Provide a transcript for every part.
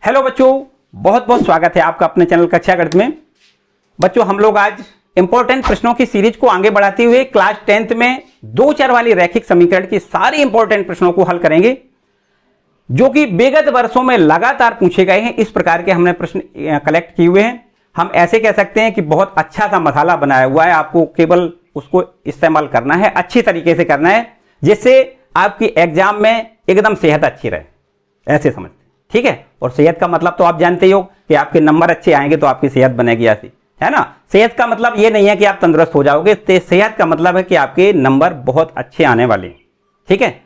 Hello बच्चों, बहुत बहुत स्वागत है आपका अपने चैनल कक्षा गणित में। बच्चों, हम लोग आज इंपॉर्टेंट प्रश्नों की सीरीज को आगे बढ़ाते हुए क्लास 10th में दो चर वाली रैखिक समीकरण की सारी इंपॉर्टेंट प्रश्नों को हल करेंगे, जो कि विगत वर्षों में लगातार पूछे गए हैं। इस प्रकार के हमने प्रश्न कलेक्ट किए हुए हैं। हम ऐसे कह सकते हैं कि बहुत अच्छा सा मसाला बनाया हुआ है, आपको केवल उसको इस्तेमाल करना है, अच्छी तरीके से करना है, जिससे आपकी एग्जाम में एकदम सेहत अच्छी रहे, ऐसे समझते, ठीक है। और सेहत का मतलब तो आप जानते ही हो कि आपके नंबर अच्छे आएंगे तो आपकी सेहत बनेगी, ऐसी है ना। सेहत का मतलब ये नहीं है कि आप तंदुरुस्त हो जाओगे, सेहत का मतलब है कि आपके नंबर बहुत अच्छे आने वाले हैं, ठीक है।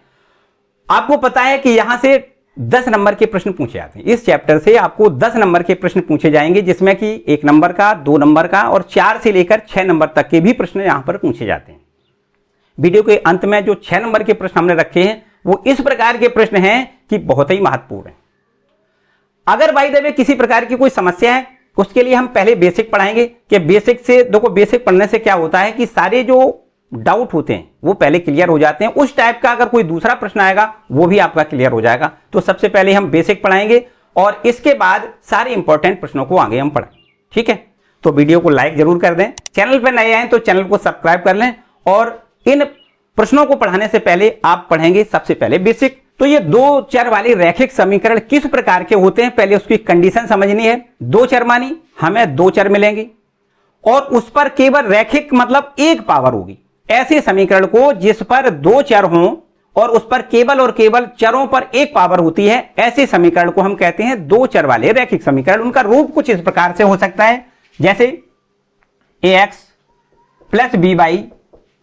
आपको पता है कि यहां से 10 नंबर के प्रश्न पूछे जाते हैं। इस चैप्टर से आपको 10 नंबर के प्रश्न पूछे जाएंगे, जिसमें कि 1 नंबर का, 2 नंबर का और 4 से लेकर 6 नंबर तक के भी प्रश्न यहां पर पूछे जाते हैं। वीडियो के अंत में जो 6 नंबर के प्रश्न हमने रखे हैं वो इस प्रकार के प्रश्न हैं कि बहुत ही महत्वपूर्ण है। अगर बाय द वे किसी प्रकार की कोई समस्या है, उसके लिए हम पहले बेसिक पढ़ाएंगे कि बेसिक से देखो, बेसिक पढ़ने से क्या होता है कि सारे जो डाउट होते हैं वो पहले क्लियर हो जाते हैं। उस टाइप का अगर कोई दूसरा प्रश्न आएगा वो भी आपका क्लियर हो जाएगा। तो सबसे पहले हम बेसिक पढ़ाएंगे और इसके बाद सारे इंपॉर्टेंट प्रश्नों को आगे हम पढ़ेंगे, ठीक है। तो वीडियो को लाइक जरूर कर दें, चैनल पर नए आए तो चैनल को सब्सक्राइब कर लें। और इन प्रश्नों को पढ़ाने से पहले आप पढ़ेंगे सबसे पहले बेसिक। तो ये दो चर वाली रैखिक समीकरण किस प्रकार के होते हैं, पहले उसकी कंडीशन समझनी है। दो चर मानी हमें दो चर मिलेंगे और उस पर केवल रैखिक मतलब एक पावर होगी। ऐसे समीकरण को जिस पर दो चर हों और उस पर केवल और केवल चरों पर एक पावर होती है, ऐसे समीकरण को हम कहते हैं दो चर वाले रैखिक समीकरण। उनका रूप कुछ इस प्रकार से हो सकता है, जैसे ax plus by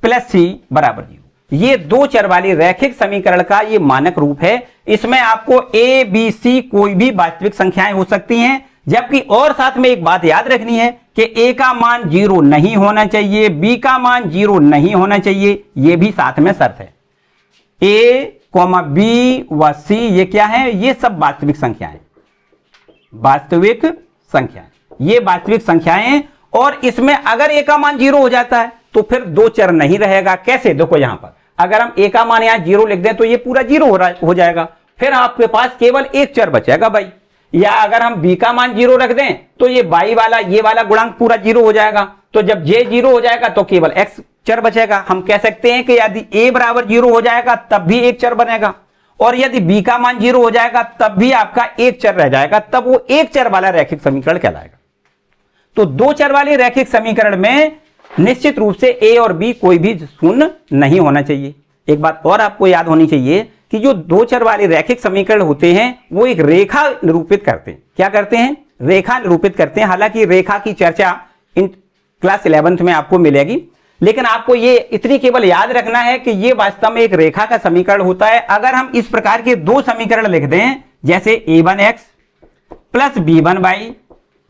plus c बराबर 0। ये दो चर वाली रैखिक समीकरण का ये मानक रूप है। इसमें आपको a, b, c कोई भी वास्तविक संख्याएं हो सकती हैं, जबकि और साथ में एक बात याद रखनी है कि a का मान 0 नहीं होना चाहिए, b का मान 0 नहीं होना चाहिए, ये भी साथ में शर्त है। a, b व c ये क्या है, ये सब वास्तविक संख्याएं, वास्तविक संख्याएं, ये वास्तविक संख्याएं। और इसमें अगर a का मान 0 हो जाता है तो फिर दो चर नहीं रहेगा। कैसे, देखो यहां पर अगर हम a का मान यहां 0 लिख दें तो ये पूरा 0 हो जाएगा, फिर आपके पास केवल एक चर बचेगा भाई। या अगर हम b का मान 0 रख दें तो ये y वाला, ये वाला गुणांक पूरा 0 हो जाएगा। तो जब j 0 हो जाएगा तो केवल x चर बचेगा। हम कह सकते हैं कि यदि a बराबर 0 हो जाएगा तब भी एक चर बनेगा, और यदि b का मान 0 हो जाएगा तब भी आपका एक चर रह जाएगा, तब वो एक चर वाला रैखिक समीकरण कहलाएगा। तो दो चर वाले रैखिक समीकरण में निश्चित रूप से a और b कोई भी शून्य नहीं होना चाहिए। एक बात और आपको याद होनी चाहिए कि जो दो चर वाले रैखिक समीकरण होते हैं वो एक रेखा निरूपित करते हैं। क्या करते हैं, रेखा निरूपित करते हैं। हालांकि रेखा की चर्चा इन क्लास 11th में आपको मिलेगी, लेकिन आपको ये इतनी केवल याद रखना है कि ये वास्तव में एक रेखा का समीकरण होता है। अगर हम इस प्रकार के दो समीकरण लिख दें, जैसे a1x plus b1y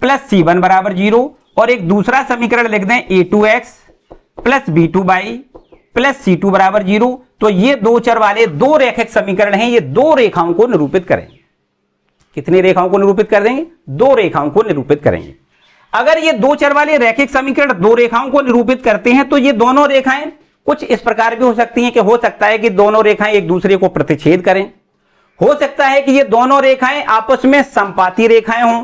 plus c1 बराबर 0, और एक दूसरा समीकरण लिख दें a2x plus b2y plus c2 बराबर 0, तो ये दो चर वाले दो रैखिक समीकरण हैं। ये दो रेखाओं को निरूपित करेंगे। कितनी रेखाओं को निरूपित कर देंगे, दो रेखाओं को निरूपित करेंगे। अगर ये दो चर वाले रैखिक समीकरण दो रेखाओं को निरूपित करते हैं तो ये दोनों रेखाएं कुछ इस प्रकार भी हो सकती हैं कि हो सकता है कि दोनों रेखाएं एक दूसरे को प्रतिच्छेद करें, हो सकता है कि ये दोनों रेखाएं आपस में समपाती रेखाएं हों,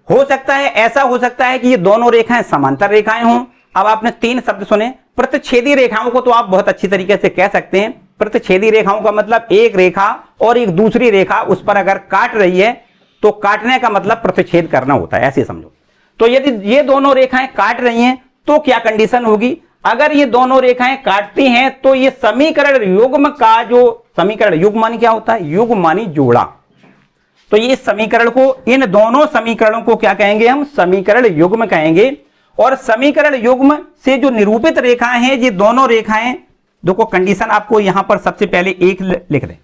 हो सकता है ऐसा हो सकता है कि ये दोनों रेखाएं समांतर रेखाएं हों। अब आपने 3 शब्द सुने। प्रतिच्छेदी रेखाओं को तो आप बहुत अच्छी तरीके से कह सकते हैं। प्रतिच्छेदी रेखाओं का मतलब एक रेखा और एक दूसरी रेखा उस पर अगर काट रही है तो काटने का मतलब प्रतिच्छेद करना होता है, ऐसे समझो। तो यदि ये दोनों रेखाएं काट रही हैं तो क्या कंडीशन होगी, अगर ये दोनों रेखाएं काटती हैं तो ये समीकरण युग्म का जो समीकरण, युग्म मानी क्या होता है, युग्म मानी जोड़ा। तो ये समीकरण को, इन दोनों समीकरणों को क्या कहेंगे, हम समीकरण युग्म कहेंगे। और समीकरण युग्म से जो निरूपित रेखाएं हैं, ये दोनों रेखाएं, देखो कंडीशन आपको यहां पर सबसे पहले एक लिख दें।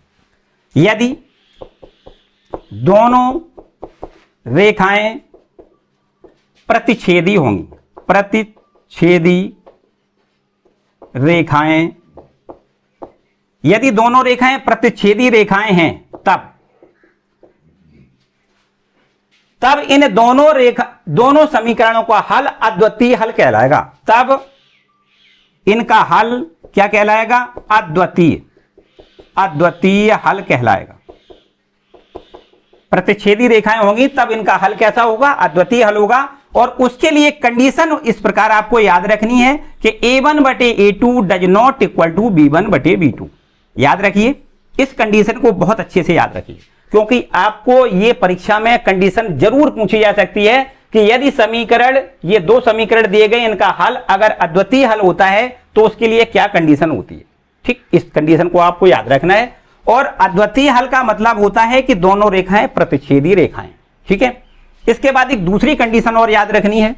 यदि दोनों रेखाएं प्रतिच्छेदी होंगी, प्रतिच्छेदी रेखाएं, यदि दोनों रेखाएं प्रतिच्छेदी रेखाएं हैं तब इन दोनों समीकरणों का हल अद्वितीय हल कहलाएगा। तब इनका हल क्या कहलाएगा, अद्वितीय हल कहलाएगा। प्रतिच्छेदी रेखाएं होंगी तब इनका हल कैसा होगा, अद्वितीय हल होगा। और उसके लिए कंडीशन इस प्रकार आपको याद रखनी है कि a1/a2 does not equal to b1/b2। याद रखिए, इस कंडीशन को बहुत अच्छे से याद रखिए, क्योंकि आपको यह परीक्षा में कंडीशन जरूर पूछी जा सकती है कि यदि समीकरण, ये दो समीकरण दिए गए, इनका हल अगर अद्वितीय हल होता है तो उसके लिए क्या कंडीशन होती है। ठीक, इस कंडीशन को आपको याद रखना है। और अद्वितीय हल का मतलब होता है कि दोनों रेखाएं प्रतिच्छेदी रेखाएं। ठीक है, इसके बाद एक दूसरी कंडीशन और याद रखनी है।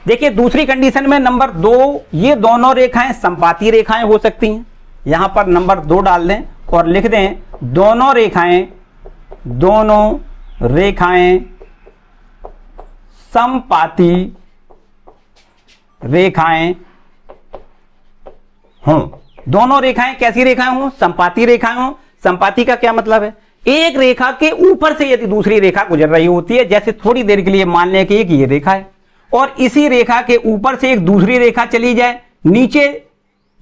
देखिए दूसरी कंडीशन में नंबर 2, ये दोनों रेखाएं संपाती रेखाएं हो सकती हैं। यहां पर नंबर 2 डाल दें और लिख दें दोनों रेखाएं संपाती रेखाएं हों। दोनों रेखाएं कैसी रेखाएं हों, संपाती रेखाएं हों। संपाती का क्या मतलब है, एक रेखा के ऊपर से यदि दूसरी रेखा गुजर रही होती है, जैसे थोड़ी देर के लिए मान लें कि एक ये रेखा है और इसी रेखा के ऊपर से एक दूसरी रेखा चली जाए, नीचे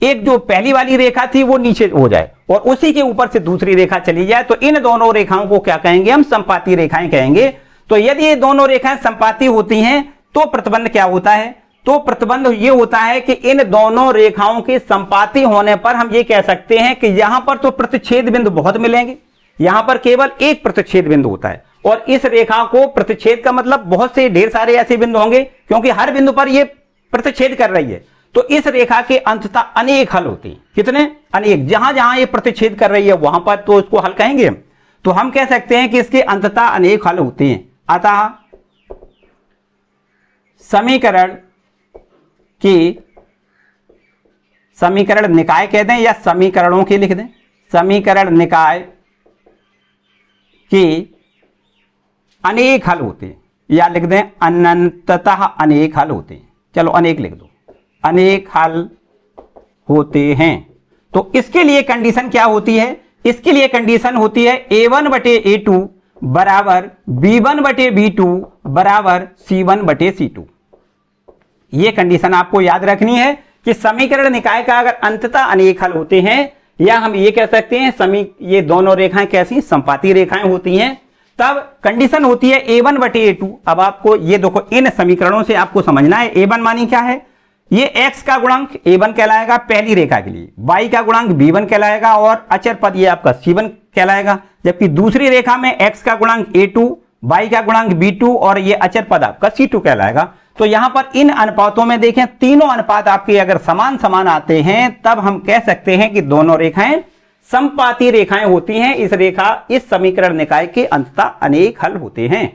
एक जो पहली वाली रेखा थी वो नीचे हो जाए और उसी के ऊपर से दूसरी रेखा चली जाए, तो इन दोनों रेखाओं को क्या कहेंगे, हम संपाती रेखाएं कहेंगे। तो यदि ये दोनों रेखाएं संपाती होती हैं तो प्रतिबंध क्या होता है, तो प्रतिबंध ये होता है कि इन दोनों रेखाओं के संपाती होने पर हम ये कह सकते हैं कि यहां पर तो प्रतिच्छेद बिंदु बहुत मिलेंगे, यहां पर केवल एक प्रतिच्छेद बिंदु होता है और इस रेखा को प्रतिच्छेद का मतलब बहुत से ढेर सारे ऐसे बिंदु होंगे, क्योंकि हर बिंदु पर ये प्रतिच्छेद कर रही है। तो इस रेखा के अंततः अनेक हल होते हैं। कितने, अनेक। जहां जहां ये प्रतिच्छेद कर रही है वहां पर तो इसको हल कहेंगे। तो हम कह सकते हैं कि इसके अंततः अनेक हल होते हैं। अतः समीकरण निकाय कह दें या समीकरणों के लिख दें, समीकरण निकाय के अनेक हल होते हैं, या लिख दें अनंततः अनेक हल होते हैं। चलो अनेक लिख दो, अनेक हल होते हैं। तो इसके लिए कंडीशन क्या होती है, इसके लिए कंडीशन होती है a1/a2 बराबर b1/b2 बराबर c1/c2। यह कंडीशन आपको याद रखनी है कि समीकरण निकाय का अगर अंततः अनेक हल होते हैं, या हम ये कह सकते हैं ये दोनों रेखाएं कैसी, संपाती रेखाएं होती हैं, तब कंडीशन होती है a1/a2। अब आपको ये देखो, इन समीकरणों से आपको समझना है a1 मानी क्या है, ये x का गुणांक a1 कहलाएगा पहली रेखा के लिए, y का गुणांक b1 कहलाएगा और अचर पद ये आपका c1 कहलाएगा। जबकि दूसरी रेखा में x का गुणांक a2, y का गुणांक b2 और ये अचर पद आपका c2 कहलाएगा। तो यहां पर इन अनुपातों में देखें, तीनों अनुपात आपके अगर समान समान आते हैं तब हम कह सकते हैं कि दोनों रेखाएं संपाती रेखाएं होती हैं। इस समीकरण निकाय के अंततः अनेक हल होते हैं।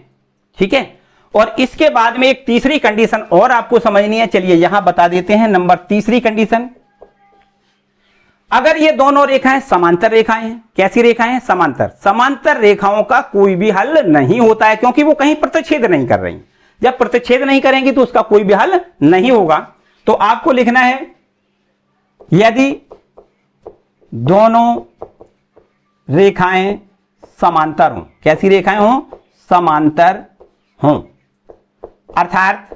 ठीक है, और इसके बाद में एक तीसरी कंडीशन और आपको समझनी है, चलिए यहां बता देते हैं। नंबर तीसरी कंडीशन, अगर ये दोनों रेखाएं समांतर रेखाएं हैं, कैसी रेखाएं हैं, समांतर। समांतर रेखाओं का कोई भी हल नहीं होता है, क्योंकि वो कहीं प्रतिच्छेद नहीं कर रही। जब प्रतिच्छेद नहीं करेंगी तो उसका कोई भी हल नहीं होगा। तो आपको लिखना है यदि दोनों रेखाएं समांतर हों, कैसी रेखाएं हों, समांतर हों, अर्थात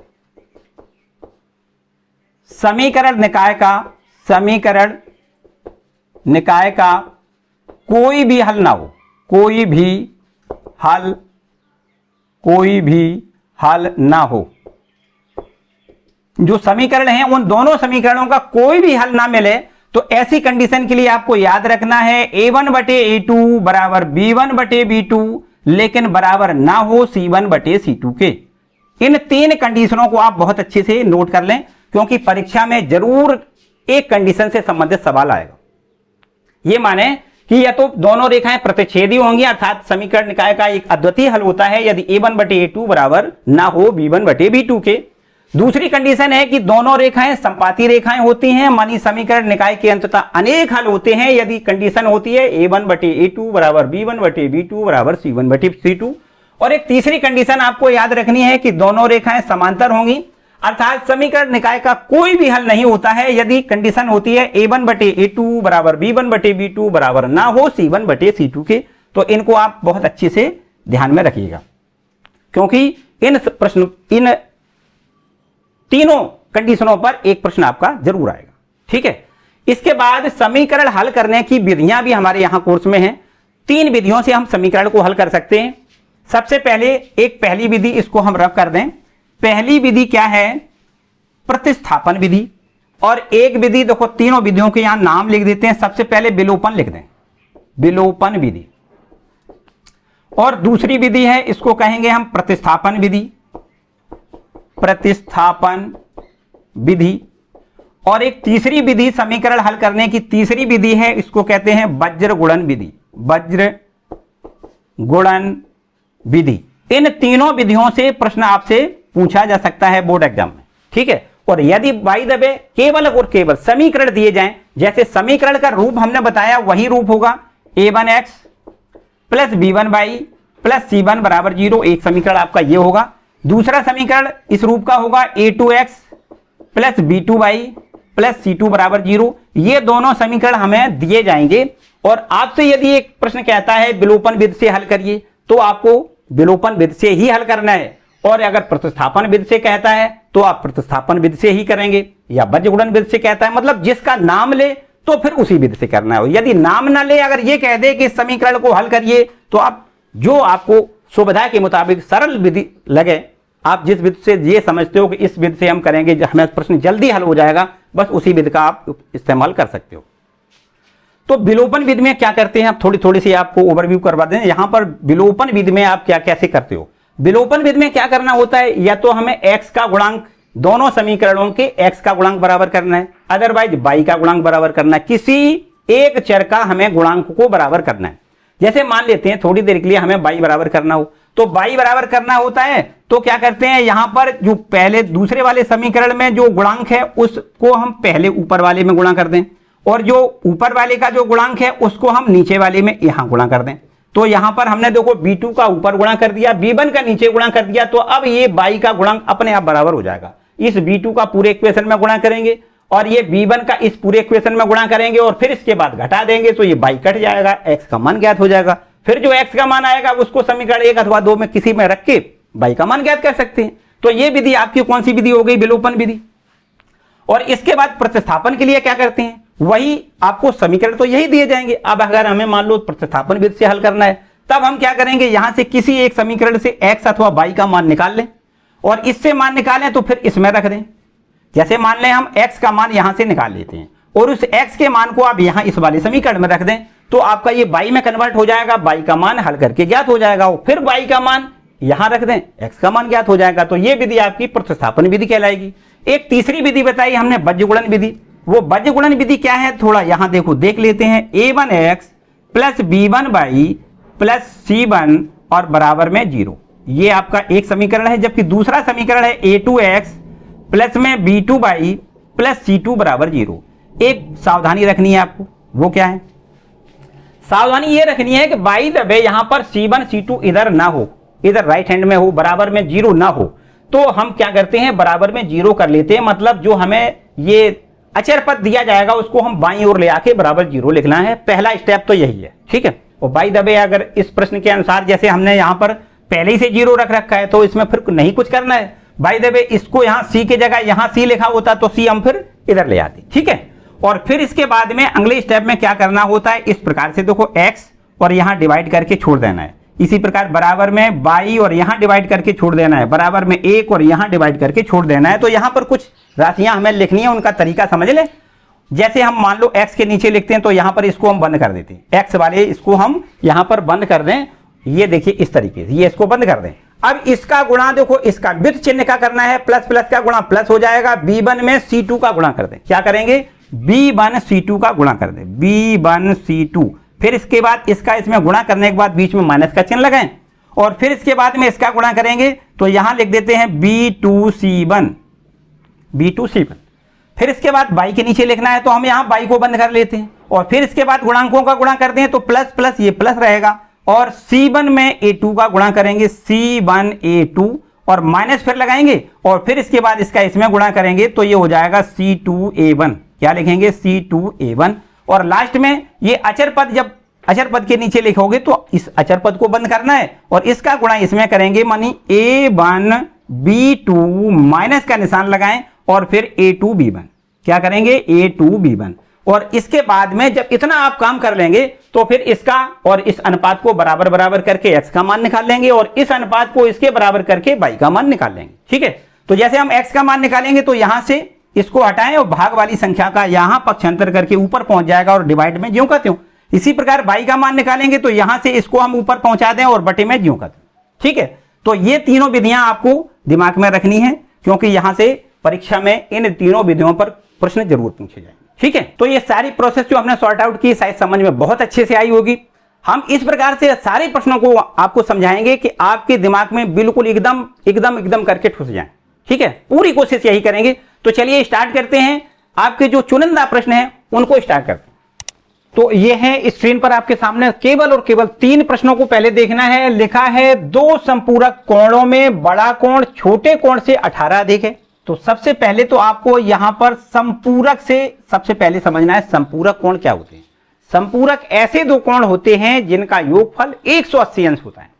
समीकरण निकाय का कोई भी हल ना हो, कोई भी हल ना हो, जो समीकरण हैं उन दोनों समीकरणों का कोई भी हल ना मिले, तो ऐसी कंडीशन के लिए आपको याद रखना है a1/a2 बराबर b1/b2 लेकिन बराबर ना हो c1/c2 के। इन तीन कंडीशनों को आप बहुत अच्छे से नोट कर लें, क्योंकि परीक्षा में जरूर एक कंडीशन से संबंधित सवाल आएगा। यह माने कि या तो दोनों रेखाएं प्रतिच्छेदी होंगी, अर्थात समीकरण निकाय का एक अद्वितीय हल होता है यदि a1/a2 बराबर ना हो b1/b2 के। दूसरी कंडीशन है कि दोनों रेखाएं संपाती रेखाएं होती हैं, मानी समीकरण निकाय के अंततः अनेक हल होते हैं यदि कंडीशन होती है a1/a2 बराबर b1/b2 बराबर c1/c2। और एक तीसरी कंडीशन आपको याद रखनी है कि दोनों रेखाएं समांतर होंगी, अर्थात समीकरण निकाय का कोई भी हल नहीं होता है यदि कंडीशन होती है a1/a2 बराबर b1/b2 बराबर ना हो c1/c2 के। तो इनको आप बहुत अच्छे से ध्यान में रखिएगा, क्योंकि इन तीनों कंडीशनों पर एक प्रश्न आपका जरूर आएगा। ठीक है, इसके बाद समीकरण हल करने की विधियां भी हमारे यहां कोर्स में हैं। तीन विधियों से हम समीकरण को हल कर सकते हैं। सबसे पहले एक पहली विधि, इसको हम रफ कर दें। पहली विधि क्या है? प्रतिस्थापन विधि। और एक विधि, देखो तीनों विधियों के यहां नाम लिख देते हैं। सबसे पहले विलोपन लिख दें, विलोपन विधि। और दूसरी विधि है, इसको कहेंगे हम प्रतिस्थापन विधि, प्रतिस्थापन विधि। और एक तीसरी विधि समीकरण हल करने की तीसरी विधि है, इसको कहते हैं वज्र गुणन विधि, वज्र गुणन विधि। इन तीनों विधियों से प्रश्न आपसे पूछा जा सकता है बोर्ड एग्जाम में, ठीक है। और यदि बाई द वे केवल और केवल समीकरण दिए जाएं, जैसे समीकरण का रूप हमने बताया वही रूप होगा a1x plus b1y plus c1 बराबर 0, एक समीकरण आपका ये होगा। दूसरा समीकरण इस रूप का होगा a2x plus b2y plus c2 बराबर 0। ये दोनों समीकरण हमें दिए जाएंगे। और आपसे यदि एक प्रश्न कहता है विलोपन विधि से हल करिए, तो आपको विलोपन विधि से ही हल करना है। और अगर प्रतिस्थापन विधि से कहता है तो आप प्रतिस्थापन विधि से ही करेंगे, या वज्र गुणन विधि से कहता है, मतलब जिसका नाम ले तो फिर उसी विधि से करना है। यदि नाम ना ले, अगर ये कह दे कि इस समीकरण को हल करिए, तो आप जो आपको सुविधा के मुताबिक सरल विधि लगे, आप जिस विधि से ये समझते हो कि इस विधि से हम करेंगे हमें प्रश्न जल्दी हल हो जाएगा, बस उसी विधि का आप इस्तेमाल कर सकते हो। तो विलोपन विधि में क्या करते हैं, आप थोड़ी सी आपको ओवरव्यू करवा दें। यहां पर विलोपन विधि में आप क्या कैसे करते हो। विलोपन विधि में क्या करना होता है, या तो हमें x का गुणांक, दोनों समीकरणों के x का गुणांक बराबर करना है, अदरवाइज y का गुणांक बराबर करना है। किसी एक चर का हमें गुणांक को बराबर करना है। जैसे मान लेते हैं थोड़ी देर के लिए हमें y बराबर करना हो, तो y बराबर करना होता है तो क्या करते हैं, यहां पर जो पहले दूसरे वाले समीकरण में जो गुणांक है उसको हम पहले ऊपर वाले में गुणा कर दें, और जो ऊपर वाले का जो गुणांक है उसको हम नीचे वाले में यहां गुणा कर दें। तो यहां पर हमने देखो b2 का ऊपर गुणा कर दिया, b1 का नीचे गुणा कर दिया, तो अब ये y का गुणांक अपने आप बराबर हो जाएगा। इस b2 का पूरे इक्वेशन में गुणा करेंगे और ये b1 का इस पूरे इक्वेशन में गुणा करेंगे, और फिर इसके बाद घटा देंगे तो ये y कट जाएगा, x का मान ज्ञात हो जाएगा। फिर जो x का मान आएगा उसको समीकरण 1 अथवा 2 में किसी में रख के y का मान ज्ञात कर सकते हैं। तो ये विधि आपकी कौन सी विधि हो गई, विलोपन विधि। और इसके बाद प्रतिस्थापन के लिए क्या करते हैं, वही आपको समीकरण तो यही दिए जाएंगे। अब अगर हमें मान लो प्रतिस्थापन विधि से हल करना है, तब हम क्या करेंगे, यहां से किसी एक समीकरण से x अथवा y का मान निकाल लें, और इससे मान निकालें तो फिर इसमें रख दें। जैसे मान लें हम x का मान यहां से निकाल लेते हैं और उस x के मान को आप यहां इस वाले समीकरण में रख दें, तो आपका ये y में कन्वर्ट हो जाएगा, y का मान हल करके ज्ञात हो जाएगा। फिर y का मान यहां रख दें, x का मान ज्ञात हो जाएगा। तो ये विधि आपकी प्रतिस्थापन विधि कहलाएगी। एक तीसरी विधि बताई हमने वज्र गुणन विधि। वो वज्र गुणन विधि क्या है, थोड़ा यहां देखो देख लेते हैं। a1x plus b1y plus c1 और बराबर में 0, ये आपका एक समीकरण है। जबकि दूसरा समीकरण है a2x प्लस में b2y प्लस c2 बराबर 0। एक सावधानी रखनी है आपको, वो क्या है, सावधानी ये रखनी है कि बाई द वे यहां पर c1 c2 इधर ना हो, इधर राइट हैंड में हो, बराबर में 0 ना हो, तो हम क्या करते हैं, बराबर में 0 कर लेते हैं। मतलब जो हमें ये अचर पद दिया जाएगा उसको हम बाईं ओर ले आके बराबर 0 लिखना है। पहला स्टेप तो यही है, ठीक है। और बाई द वे अगर इस प्रश्न के अनुसार जैसे हमने यहां पर पहले ही से 0 रख रखा है, तो इसमें फिर नहीं कुछ करना है। बाई द वे इसको यहां c की जगह यहां c लिखा होता तो c हम फिर इधर ले आते, ठीक है। और फिर इसके बाद में अगले स्टेप में क्या करना होता है, इस प्रकार से देखो x और यहां डिवाइड करके छोड़ देना है। इसी प्रकार बराबर में y और यहां डिवाइड करके छोड़ देना है, बराबर में 1 और यहां डिवाइड करके छोड़ देना है। तो यहां पर कुछ राशियां हमें लिखनी है, उनका तरीका समझ ले। जैसे हम मान लो x के नीचे लिखते हैं, तो यहां पर इसको हम बंद कर देते हैं, x वाले इसको हम यहां पर बंद कर दें। ये देखिए इस तरीके से, ये इसको बंद कर दें। अब इसका गुणा देखो, इसका विद चिन्ह का करना है, प्लस प्लस का गुणा प्लस हो जाएगा। b1 में c2 का गुणा कर दें, क्या करेंगे, b1 c2 का गुणा कर दें, b1 c2। फिर इसके बाद इसका इसमें गुणा करने के बाद बीच में माइनस का चिन्ह लगाएं, और फिर इसके बाद में इसका गुणा करेंगे तो यहां लिख देते हैं b2c1, b2c1। फिर इसके बाद y के नीचे लिखना है, तो हम यहां y को बंद कर लेते हैं, और फिर इसके बाद गुणांकों का गुणा करते हैं तो प्लस प्लस ये प्लस रहेगा, और c1 में a2 का गुणा करेंगे, c1 a2, और माइनस फिर लगाएंगे, और फिर इसके बाद इसका इसमें गुणा करेंगे तो ये हो जाएगा c2 a1। क्या लिखेंगे, c2 a1। और लास्ट में ये अचर पद, जब अचर पद के नीचे लिखोगे तो इस अचर पद को बंद करना है, और इसका गुणा इसमें करेंगे, मानी a1 b2 माइनस का निशान लगाएं, और फिर a2 b1। क्या करेंगे, a2 b1। और इसके बाद में जब इतना आप काम कर लेंगे तो फिर इसका और इस अनुपात को बराबर बराबर करके x का मान निकाल लेंगे और इस अनुपात को इसके बराबर करके y का मान निकाल लेंगे। ठीक है, तो जैसे हम x का मान निकालेंगे तो यहां से इसको हटाएं और भाग वाली संख्या का यहां पक्षांतर करके ऊपर पहुंच जाएगा और डिवाइड में ज्यों का त्यों। इसी प्रकार y का मान निकालेंगे तो यहां से इसको हम ऊपर पहुंचा दें और बटे में ज्यों का त्यों। ठीक है, तो ये तीनों विधियां आपको दिमाग में रखनी है क्योंकि यहां से परीक्षा में इन तीनों विधियों पर प्रश्न जरूर पूछे जाएंगे। ठीक है, तो ये सारी प्रोसेस जो हमने सॉर्ट आउट की शायद समझ में बहुत अच्छे से आई होगी। हम इस प्रकार से सारे प्रश्नों को आपको समझाएंगे कि आपके दिमाग में बिल्कुल एकदम एकदम एकदम करके ठुस जाएं। ठीक है, पूरी कोशिश यही करेंगे। तो चलिए स्टार्ट करते हैं। आपके जो चुनिंदा प्रश्न हैं उनको स्टार्ट करते हैं। तो ये है स्क्रीन पर आपके सामने केवल और केवल 3 प्रश्नों को पहले देखना है। लिखा है 2 संपूरक कोणों में बड़ा कोण छोटे कोण से 18 अधिक है। तो सबसे पहले तो आपको यहां पर संपूरक से सबसे पहले समझना है संपूरक कोण क्या होते हैं। संपूरक ऐसे दो कोण होते हैं जिनका योगफल 180 अंश होता है।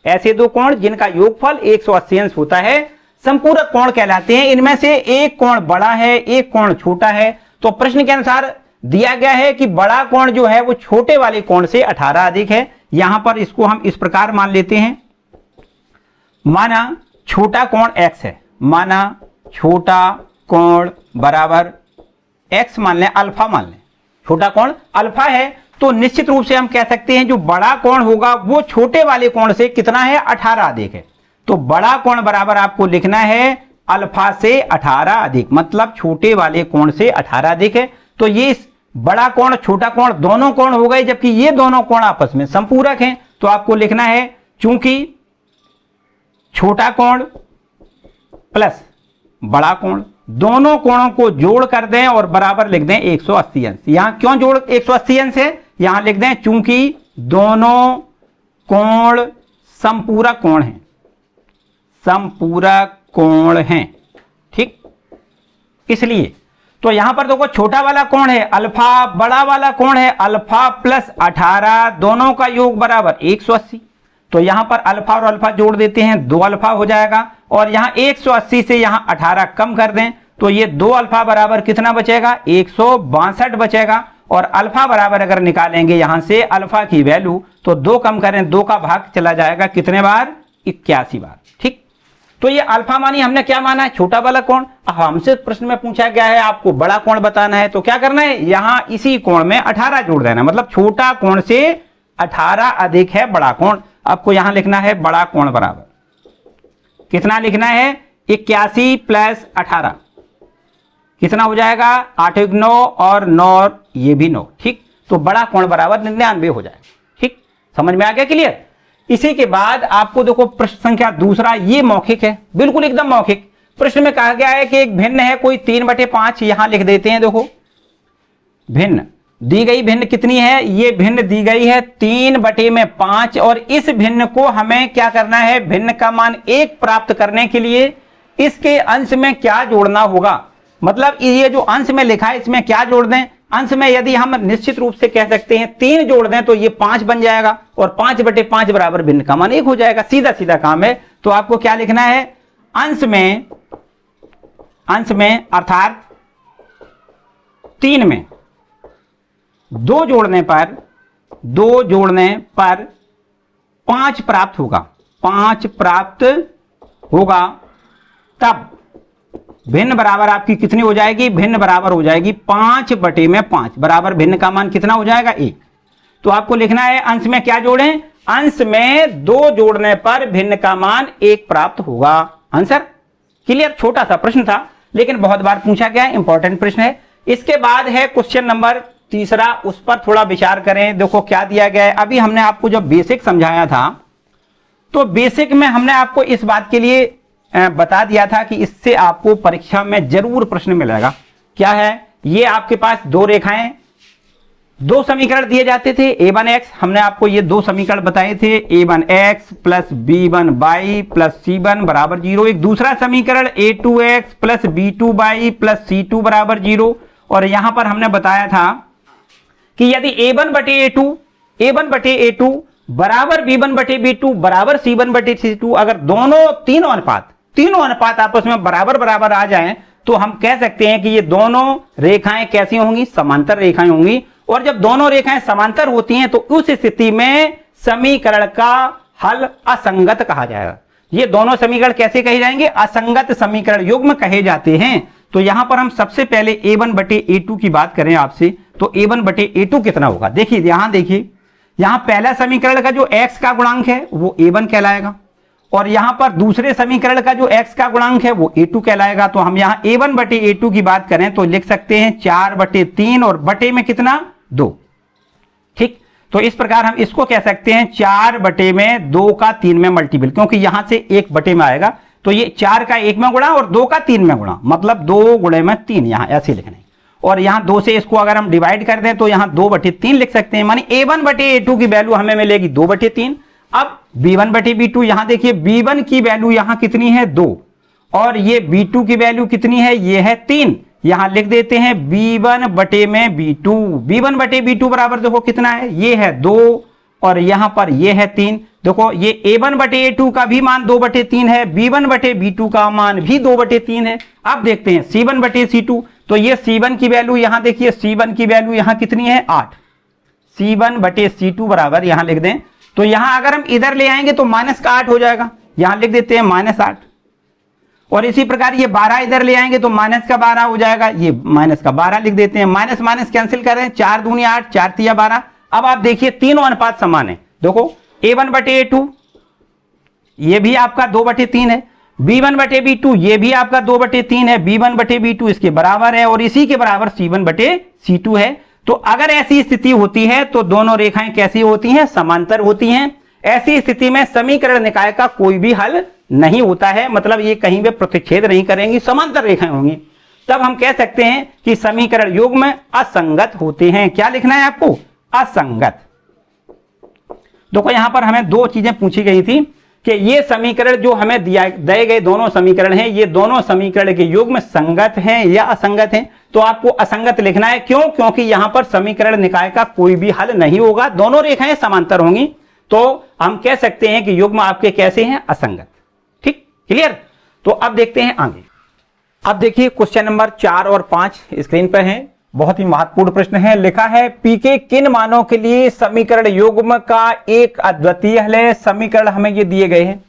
ऐसे दो कोण जिनका योगफल 180 अंश होता है संपूरक कोण कहलाते हैं। इनमें से एक कोण बड़ा है, एक कोण छोटा है। तो प्रश्न के अनुसार दिया गया है कि बड़ा कोण जो है वो छोटे वाले कोण से 18 अधिक है। यहां पर इसको हम इस प्रकार मान लेते हैं, माना छोटा कोण x है, माना छोटा कोण बराबर x मान लें, अल्फा मान लें। छोटा कोण अल्फा है तो निश्चित रूप से हम कह सकते हैं जो बड़ा कोण होगा वो छोटे वाले कोण से कितना है, 18 अधिक है। तो बड़ा कोण बराबर आपको लिखना है अल्फा से 18 अधिक, मतलब छोटे वाले कोण से 18 अधिक है। तो ये बड़ा कोण छोटा कोण दोनों कोण हो गए, जबकि ये दोनों कोण आपस में संपूरक हैं। तो आपको लिखना है चूंकि छोटा कोण प्लस बड़ा कोण दोनों कोणों को जोड़ कर दें और बराबर लिख दें 180 अंश। यहां क्यों जोड़ 180 अंश है, यहां लिख दें चूंकि दोनों कोण संपूरक कोण हैं, संपूरक कोण हैं। ठीक, इसलिए तो यहां पर देखो छोटा वाला कोण है अल्फा, बड़ा वाला कोण है अल्फा प्लस 18, दोनों का योग बराबर 180। तो यहां पर अल्फा और अल्फा जोड़ देते हैं, 2 अल्फा हो जाएगा और यहां 180 से यहां 18 कम कर दें तो ये 2 अल्फा बराबर कितना बचेगा, 162 बचेगा। और अल्फा बराबर अगर निकालेंगे यहां से अल्फा की वैल्यू तो 2 कम करें, 2 का भाग चला जाएगा कितने बार, 81 बार। ठीक, तो ये अल्फा मानी हमने क्या माना है, छोटा वाला कोण। अब हमसे प्रश्न में पूछा गया है आपको बड़ा कोण बताना है, तो क्या करना है, यहां इसी कोण में 18 जोड़ देना, मतलब छोटा कोण से 18 अधिक है बड़ा कोण। आपको यहां लिखना है बड़ा कोण बराबर कितना लिखना है, 81 प्लस 18 कितना हो जाएगा, 8 1 9 और 9 ये भी 9। ठीक, तो बड़ा कोण बराबर 99 हो जाएगा। ठीक, समझ में आ गया, क्लियर। इसी के बाद आपको देखो प्रश्न संख्या दूसरा, ये मौखिक है, बिल्कुल एकदम मौखिक। प्रश्न में कहा गया है कि एक भिन्न है कोई 3/5, यहां लिख देते हैं। देखो भिन्न दी गई, भिन्न कितनी है, ये भिन्न दी गई है 3/5 और इस भिन्न को हमें क्या करना है, भिन्न का मान 1 प्राप्त करने के लिए इसके अंश में क्या जोड़ना होगा। मतलब ये जो अंश में लिखा है इसमें क्या जोड़ दें, अंश में यदि हम निश्चित रूप से कह सकते हैं 3 जोड़ दें तो ये 5 बन जाएगा और 5/5 बराबर भिन्न का मान 1 हो जाएगा। सीधा सीधा काम है। तो आपको क्या लिखना है, अंश में अर्थात 3 में 2 जोड़ने पर 5 प्राप्त होगा, 5 प्राप्त होगा, तब भिन्न बराबर आपकी कितनी हो जाएगी, भिन्न बराबर हो जाएगी 5/5 बराबर भिन्न का मान कितना हो जाएगा, 1। तो आपको लिखना है अंश में क्या जोड़ें, अंश में 2 जोड़ने पर भिन्न का मान 1 प्राप्त होगा। Answer clear. छोटा सा प्रश्न था लेकिन बहुत बार पूछा गया, इंपॉर्टेंट प्रश्न है। इसके बाद है क्वेश्चन नंबर तीसरा, उस पर थोड़ा विचार करें। देखो क्या दिया गया है। अभी हमने आपको जब बेसिक समझाया था तो बेसिक में हमने आपको इस बात के लिए बता दिया था कि इससे आपको परीक्षा में जरूर प्रश्न मिलेगा। क्या है, ये आपके पास 2 रेखाएं, 2 समीकरण दिए जाते थे a1x, हमने आपको ये 2 समीकरण बताए थे, a1x plus b1y plus c1 बराबर 0। एक दूसरा समीकरण a2x plus b2y plus c2 बराबर 0। और यहां पर हमने बताया था कि यदि a1/a2 बराबर b1/b2 बराबर c1/c2, अगर तीनों अनुपात आपस में बराबर बराबर आ जाएं तो हम कह सकते हैं कि ये दोनों रेखाएं कैसी होंगी, समांतर रेखाएं होंगी। और जब दोनों रेखाएं समांतर होती हैं तो उस स्थिति में समीकरण का हल असंगत कहा जाएगा। ये दोनों समीकरण कैसे कहे जाएंगे, असंगत समीकरण युग्म कहे जाते हैं। तो यहां पर हम सबसे पहले a1/a2 की बात करें आपसे, तो a1/a2 कितना होगा। देखिए यहां पहला समीकरण का जो x का गुणांक है वो a1 कहलाएगा, और यहां पर दूसरे समीकरण का जो x का गुणांक है वो a2 कहलाएगा। तो हम यहां a1/a2 की बात करें तो लिख सकते हैं 4/3 और बटे में कितना 2। ठीक, तो इस प्रकार हम इसको कह सकते हैं 4/2 का 3 में मल्टीपल, क्योंकि यहां से 1 में आएगा तो ये 4 का 1 में गुणा और 2 का 3 में गुणा, मतलब 2 गुणे में 3 यहां ऐसे लिखना है। और यहां 2 से इसको अगर हम डिवाइड कर दें तो यहां 2/3 लिख सकते हैं, मानी a1/a2 की वैल्यू हमें मिलेगी 2/3। अब b1/b2 यहां देखिए b1 की वैल्यू यहां कितनी है 2, और ये b2 की वैल्यू कितनी है, ये है 3। यहां लिख देते हैं b1/b2, b1/b2 बराबर देखो कितना है, ये है 2 और यहां पर ये है 3। देखो ये a1/a2 का भी मान 2/3 है, b1/b2 का मान भी 2/3 है। अब देखते हैं c1/c2, तो ये c1 की वैल्यू यहां देखिए, c1 की वैल्यू यहां कितनी है 8, c1/c2 बराबर यहां लिख दें। तो यहां अगर हम इधर ले आएंगे तो माइनस का 8 हो जाएगा, यहां लिख देते हैं -8। और इसी प्रकार ये 12 इधर ले आएंगे तो माइनस का 12 हो जाएगा, ये माइनस का 12 लिख देते हैं। माइनस माइनस कैंसिल करें, 4 दूनी 8, 4 तिया 12। अब आप देखिए तीनों अनुपात समान है। देखो a1/a2 ये भी आपका 2/3 है, b1/b2 ये भी आपका 2/3 है, b1/b2 इसके बराबर है, और इसी के बराबर c1/c2 है। तो अगर ऐसी स्थिति होती है तो दोनों रेखाएं कैसी होती हैं, समांतर होती हैं। ऐसी स्थिति में समीकरण निकाय का कोई भी हल नहीं होता है, मतलब ये कहीं भी प्रतिच्छेद नहीं करेंगी, समांतर रेखाएं होंगी। तब हम कह सकते हैं कि समीकरण युग्म असंगत होते हैं। क्या लिखना है आपको, असंगत। देखो यहां पर हमें दो चीजें पूछी गई थी कि ये समीकरण जो हमें दिए गए दोनों समीकरण हैं, ये दोनों समीकरण के युग्म संगत हैं या असंगत हैं। तो आपको असंगत लिखना है, क्यों, क्योंकि यहां पर समीकरण निकाय का कोई भी हल नहीं होगा, दोनों रेखाएं समांतर होंगी। तो हम कह सकते हैं कि युग्म आपके कैसे हैं, असंगत। ठीक, क्लियर। तो अब देखते हैं आगे। अब देखिए क्वेश्चन नंबर 4 और 5 स्क्रीन पर है, बहुत ही महत्वपूर्ण प्रश्न है। लिखा है पी के किन मानों के लिए समीकरण युग्म का एक अद्वितीय हल है। समीकरण हमें ये दिए गए हैं,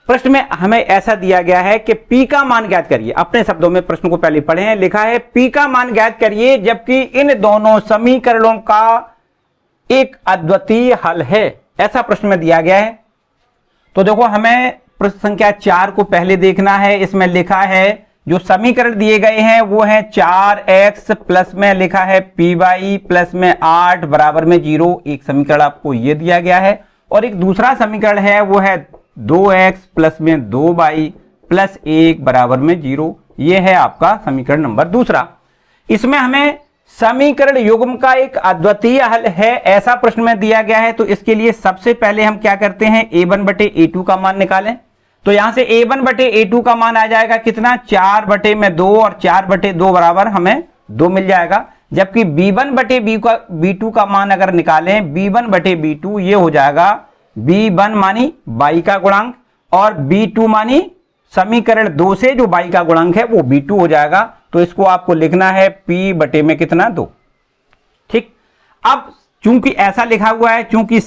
प्रश्न में हमें ऐसा दिया गया है कि पी का मान ज्ञात करिए। अपने शब्दों में प्रश्न को पहले पढ़े हैं। लिखा है पी का मान ज्ञात करिए जबकि इन दोनों समीकरणों का एक अद्वितीय हल है, ऐसा प्रश्न में दिया गया है। तो देखो हमें प्रश्न संख्या 4 को पहले देखना है। इसमें लिखा है जो समीकरण दिए गए हैं वो है 4x प्लस में लिखा है py प्लस में 8 बराबर में 0। एक समीकरण आपको ये दिया गया है, और एक दूसरा समीकरण है वो है 2x प्लस में 2y प्लस 1 बराबर में 0। ये है आपका समीकरण नंबर दूसरा। इसमें हमें समीकरण युग्म का एक अद्वितीय हल है ऐसा प्रश्न में दिया गया है। तो इसके लिए सबसे पहले हम क्या करते हैं, a1/a2 का मान निकालें। तो यहां से a1/a2 का मान आ जाएगा कितना, 4/2 और 4/2 बराबर हमें 2 मिल जाएगा। जबकि b1/b2 का मान अगर निकालें, b1/b2 ये हो जाएगा b1 मानी y का गुणांक, और b2 मानी समीकरण 2 से जो y का गुणांक है वो b2 हो जाएगा। तो इसको आपको लिखना है p बटे में कितना 2। ठीक, अब चूंकि ऐसा लिखा हुआ है, चूंकि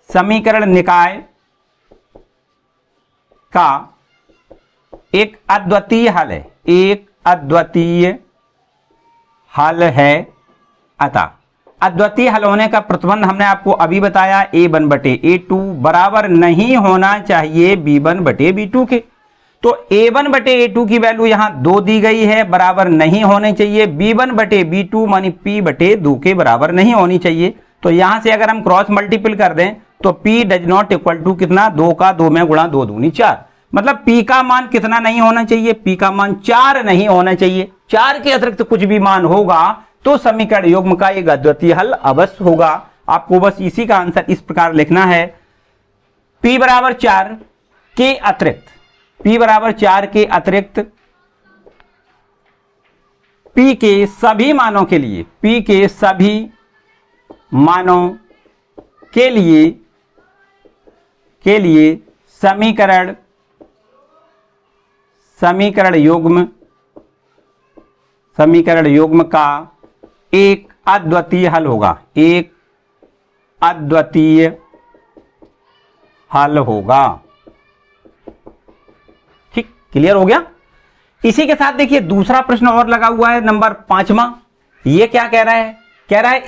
समीकरण निकाय का एक अद्वितीय हल है, एक अद्वितीय हल है, अतः अद्वितीय हल होने का प्रतिबंध हमने आपको अभी बताया, a1/a2 बराबर नहीं होना चाहिए b1/b2 के। तो a1/a2 की वैल्यू यहां 2 दी गई है, बराबर नहीं होने चाहिए b1/b2 मानी p/2 के बराबर नहीं होनी चाहिए। तो यहां से अगर हम क्रॉस मल्टीपल कर दें तो p does not equal to कितना, 2 का 2 में गुणा 2 दूनी 4, मतलब p का मान कितना नहीं होना चाहिए, p का मान 4 नहीं होना चाहिए। 4 के अतिरिक्त कुछ भी मान होगा तो समीकरण युग्म का एक अद्वितीय हल अवश्य होगा। आपको बस इसी का आंसर इस प्रकार लिखना है, p बराबर 4 के अतिरिक्त, p बराबर 4 के अतिरिक्त p के सभी मानों के लिए, p के सभी मानों के लिए समीकरण युग्म का एक अद्वितीय हल होगा, एक अद्वितीय हल होगा। ठीक, क्लियर हो गया। इसी के साथ देखिए दूसरा प्रश्न और लगा हुआ है, नंबर 5वां। ये क्या कह रहा है? कह रहा है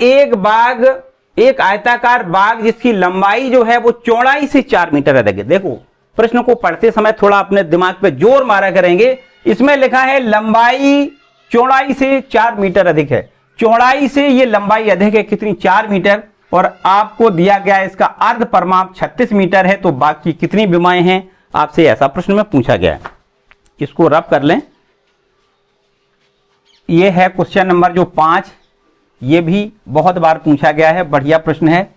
एक आयताकार बाग जिसकी लंबाई जो है वो चौड़ाई से 4 मीटर अधिक है। देखो प्रश्न को पढ़ते समय थोड़ा अपने दिमाग पे जोर मारा करेंगे। इसमें लिखा है लंबाई चौड़ाई से 4 मीटर अधिक है। चौड़ाई से ये लंबाई अधिक है कितनी? 4 मीटर। और आपको दिया गया इसका अर्ध परिमाप 36 मीटर है। तो बाग की कितनी विमाएं हैं? आपसे ऐसा प्रश्न में पूछा गया है। इसको रब कर लें। ये है क्वेश्चन नंबर जो 5। ये भी बहुत बार पूछा गया है, बढ़िया प्रश्न है,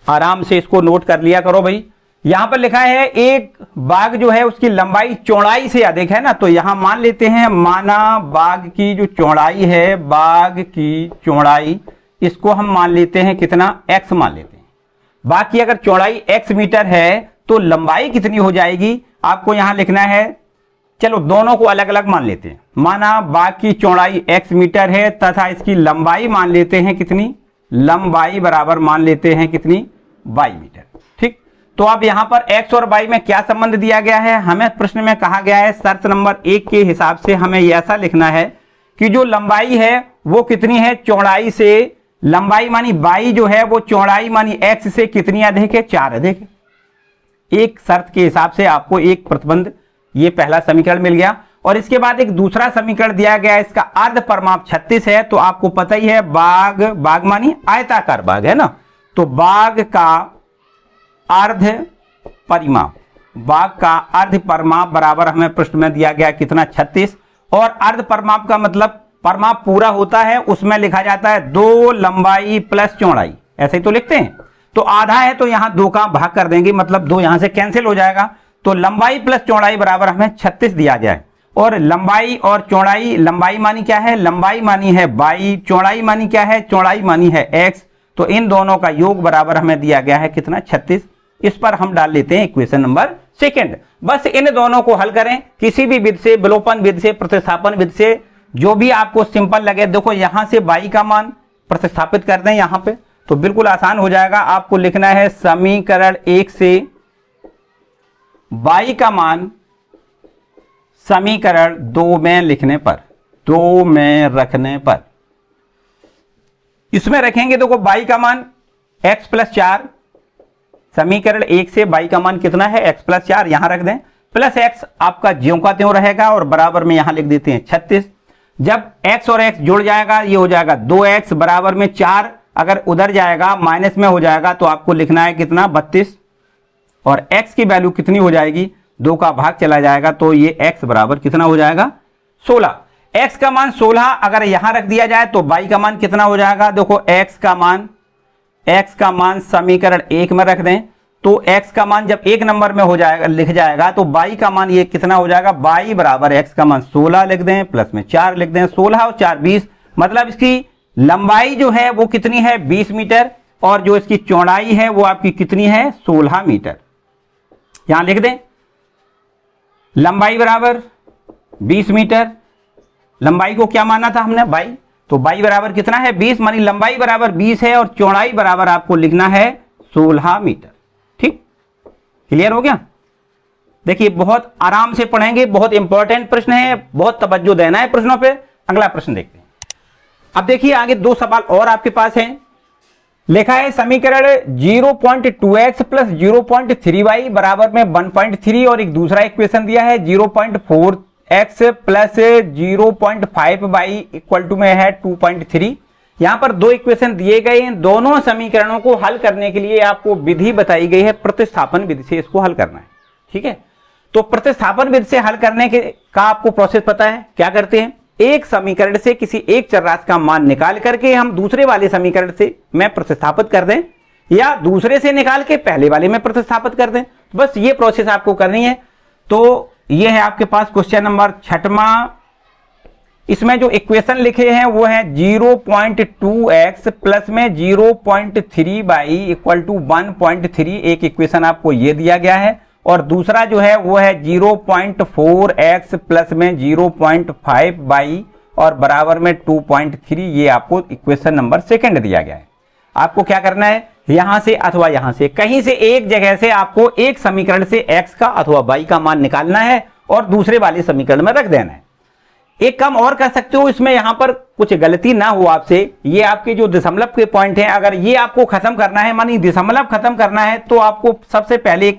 आराम से इसको नोट कर लिया करो भाई। यहां पर लिखा है एक बाग जो है उसकी लंबाई चौड़ाई से अधिक है ना, तो यहां मान लेते हैं, माना बाग की जो चौड़ाई है, बाग की चौड़ाई, इसको हम मान लेते हैं कितना? x मान लेते हैं। बाग की अगर चौड़ाई x मीटर है तो लंबाई कितनी हो जाएगी? आपको यहां लिखना है, चलो दोनों को अलग अलग मान लेते हैं। माना बाग की चौड़ाई x मीटर है तथा इसकी लंबाई मान लेते हैं कितनी? लंबाई बराबर मान लेते हैं कितनी? y metre. ठीक, तो अब यहां पर x और y में क्या संबंध दिया गया है? हमें प्रश्न में कहा गया है शर्त नंबर 1 के हिसाब से हमें ऐसा लिखना है कि जो लंबाई है वो कितनी है? चौड़ाई से, लंबाई मानी y जो है वो चौड़ाई मानी x से कितनी अधिक है? 4 अधिक है। एक शर्त के हिसाब से आपको एक प्रतिबंध, ये पहला समीकरण मिल गया। और इसके बाद एक दूसरा समीकरण दिया गया, इसका अर्ध परिमाप 36 है। तो आपको पता ही है बाग मानी आयताकार बाग है ना, तो बाग का अर्ध परिमाप, बाग का अर्ध परिमाप बराबर हमें प्रश्न में दिया गया कितना? 36। और अर्ध परिमाप का मतलब परिमाप पूरा होता है उसमें लिखा जाता है 2 लंबाई प्लस चौड़ाई, ऐसे ही तो लिखते हैं। तो आधा है तो यहां 2 का भाग कर देंगे, मतलब 2 यहां से कैंसिल हो जाएगा। तो लंबाई प्लस चौड़ाई बराबर हमें 36 दिया जाए। और लंबाई और चौड़ाई, लंबाई मानी क्या है? लंबाई मानी है y, चौड़ाई मानी क्या है? चौड़ाई मानी है x। तो इन दोनों का योग बराबर हमें दिया गया है कितना? 36। इस पर हम डाल लेते हैं इक्वेशन नंबर 2। बस इन दोनों को हल करें किसी भी विधि से, विलोपन विधि से, प्रतिस्थापन विधि से, जो भी आपको सिंपल लगे। देखो यहां से y का मान प्रतिस्थापित कर दें यहां पे, तो बिल्कुल आसान हो जाएगा। आपको लिखना है समीकरण 1 से y का मान समीकरण 2 में लिखने पर, 2 में रखने पर, इसमें रखेंगे। देखो y का मान x प्लस 4, समीकरण 1 से y का मान कितना है? x प्लस 4, यहां रख दें, प्लस x आपका ज्यों का त्यों रहेगा और बराबर में यहां लिख देते हैं 36। जब x और x जुड़ जाएगा ये हो जाएगा 2x बराबर में 4, अगर उधर जाएगा माइनस में हो जाएगा तो आपको लिखना है कितना? 32। और x की वैल्यू कितनी हो जाएगी? 2 का भाग चला जाएगा तो ये x बराबर कितना हो जाएगा? 16। x का मान 16 अगर यहां रख दिया जाए तो y का मान कितना हो जाएगा? देखो x का मान समीकरण 1 में रख दें तो x का मान जब 1 नंबर में हो जाएगा, लिख जाएगा, तो y का मान ये कितना हो जाएगा? y बराबर x का मान 16 लिख दें, प्लस में 4 लिख दें, 16 और 4 20, मतलब इसकी लंबाई जो है वो कितनी है? 20 मीटर। और जो इसकी चौड़ाई है वो आपकी कितनी है? 16 मीटर। यहां लिख दें लंबाई बराबर 20 मीटर। लंबाई को क्या माना था हमने? y, तो y बराबर कितना है? 20, मानी लंबाई बराबर 20 है और चौड़ाई बराबर आपको लिखना है 16 मीटर। ठीक, क्लियर हो गया? देखिए बहुत आराम से पढ़ेंगे, बहुत इंपॉर्टेंट प्रश्न है, बहुत तवज्जो देना है प्रश्नों पे। अगला प्रश्न देखते हैं। अब देखिए आगे 2 सवाल और आपके पास हैं। लिखा है समीकरण 0.2x प्लस 0.3y बराबर में 1.3 और एक दूसरा इक्वेशन दिया है 0.4x plus 0.5y equal to में है 2.3। यहां पर 2 इक्वेशन दिए गए हैं। दोनों समीकरणों को हल करने के लिए आपको विधि बताई गई है, प्रतिस्थापन विधि से इसको हल करना है। ठीक है, तो प्रतिस्थापन विधि से हल करने का आपको प्रोसेस पता है। क्या करते हैं? एक समीकरण से किसी एक चर राशि का मान निकाल करके हम दूसरे वाले समीकरण से में प्रतिस्थापित कर दें, या दूसरे से निकाल के पहले वाले में प्रतिस्थापित कर दें। बस ये प्रोसेस आपको करनी है। तो ये है आपके पास क्वेश्चन नंबर 6वां। इसमें जो इक्वेशन लिखे हैं वो है 0.2x प्लस में 0.3y इक्वल टू 1.3। एक इक्वेशन आपको ये दिया गया है और दूसरा जो है वो है 0.4x प्लस में 0.5y और बराबर में 2.3। ये आपको इक्वेशन नंबर सेकंड दिया गया है। आपको क्या करना है, यहां से अथवा यहां से कहीं से एक जगह से आपको एक समीकरण से x का अथवा y का मान निकालना है और दूसरे वाले समीकरण में रख देना है। एक काम और कर सकते हो, इसमें यहां पर कुछ गलती ना हो आपसे, ये आपके जो दशमलव के पॉइंट हैं, अगर ये आपको खत्म करना है, मानी दशमलव खत्म करना है, तो आपको सबसे पहले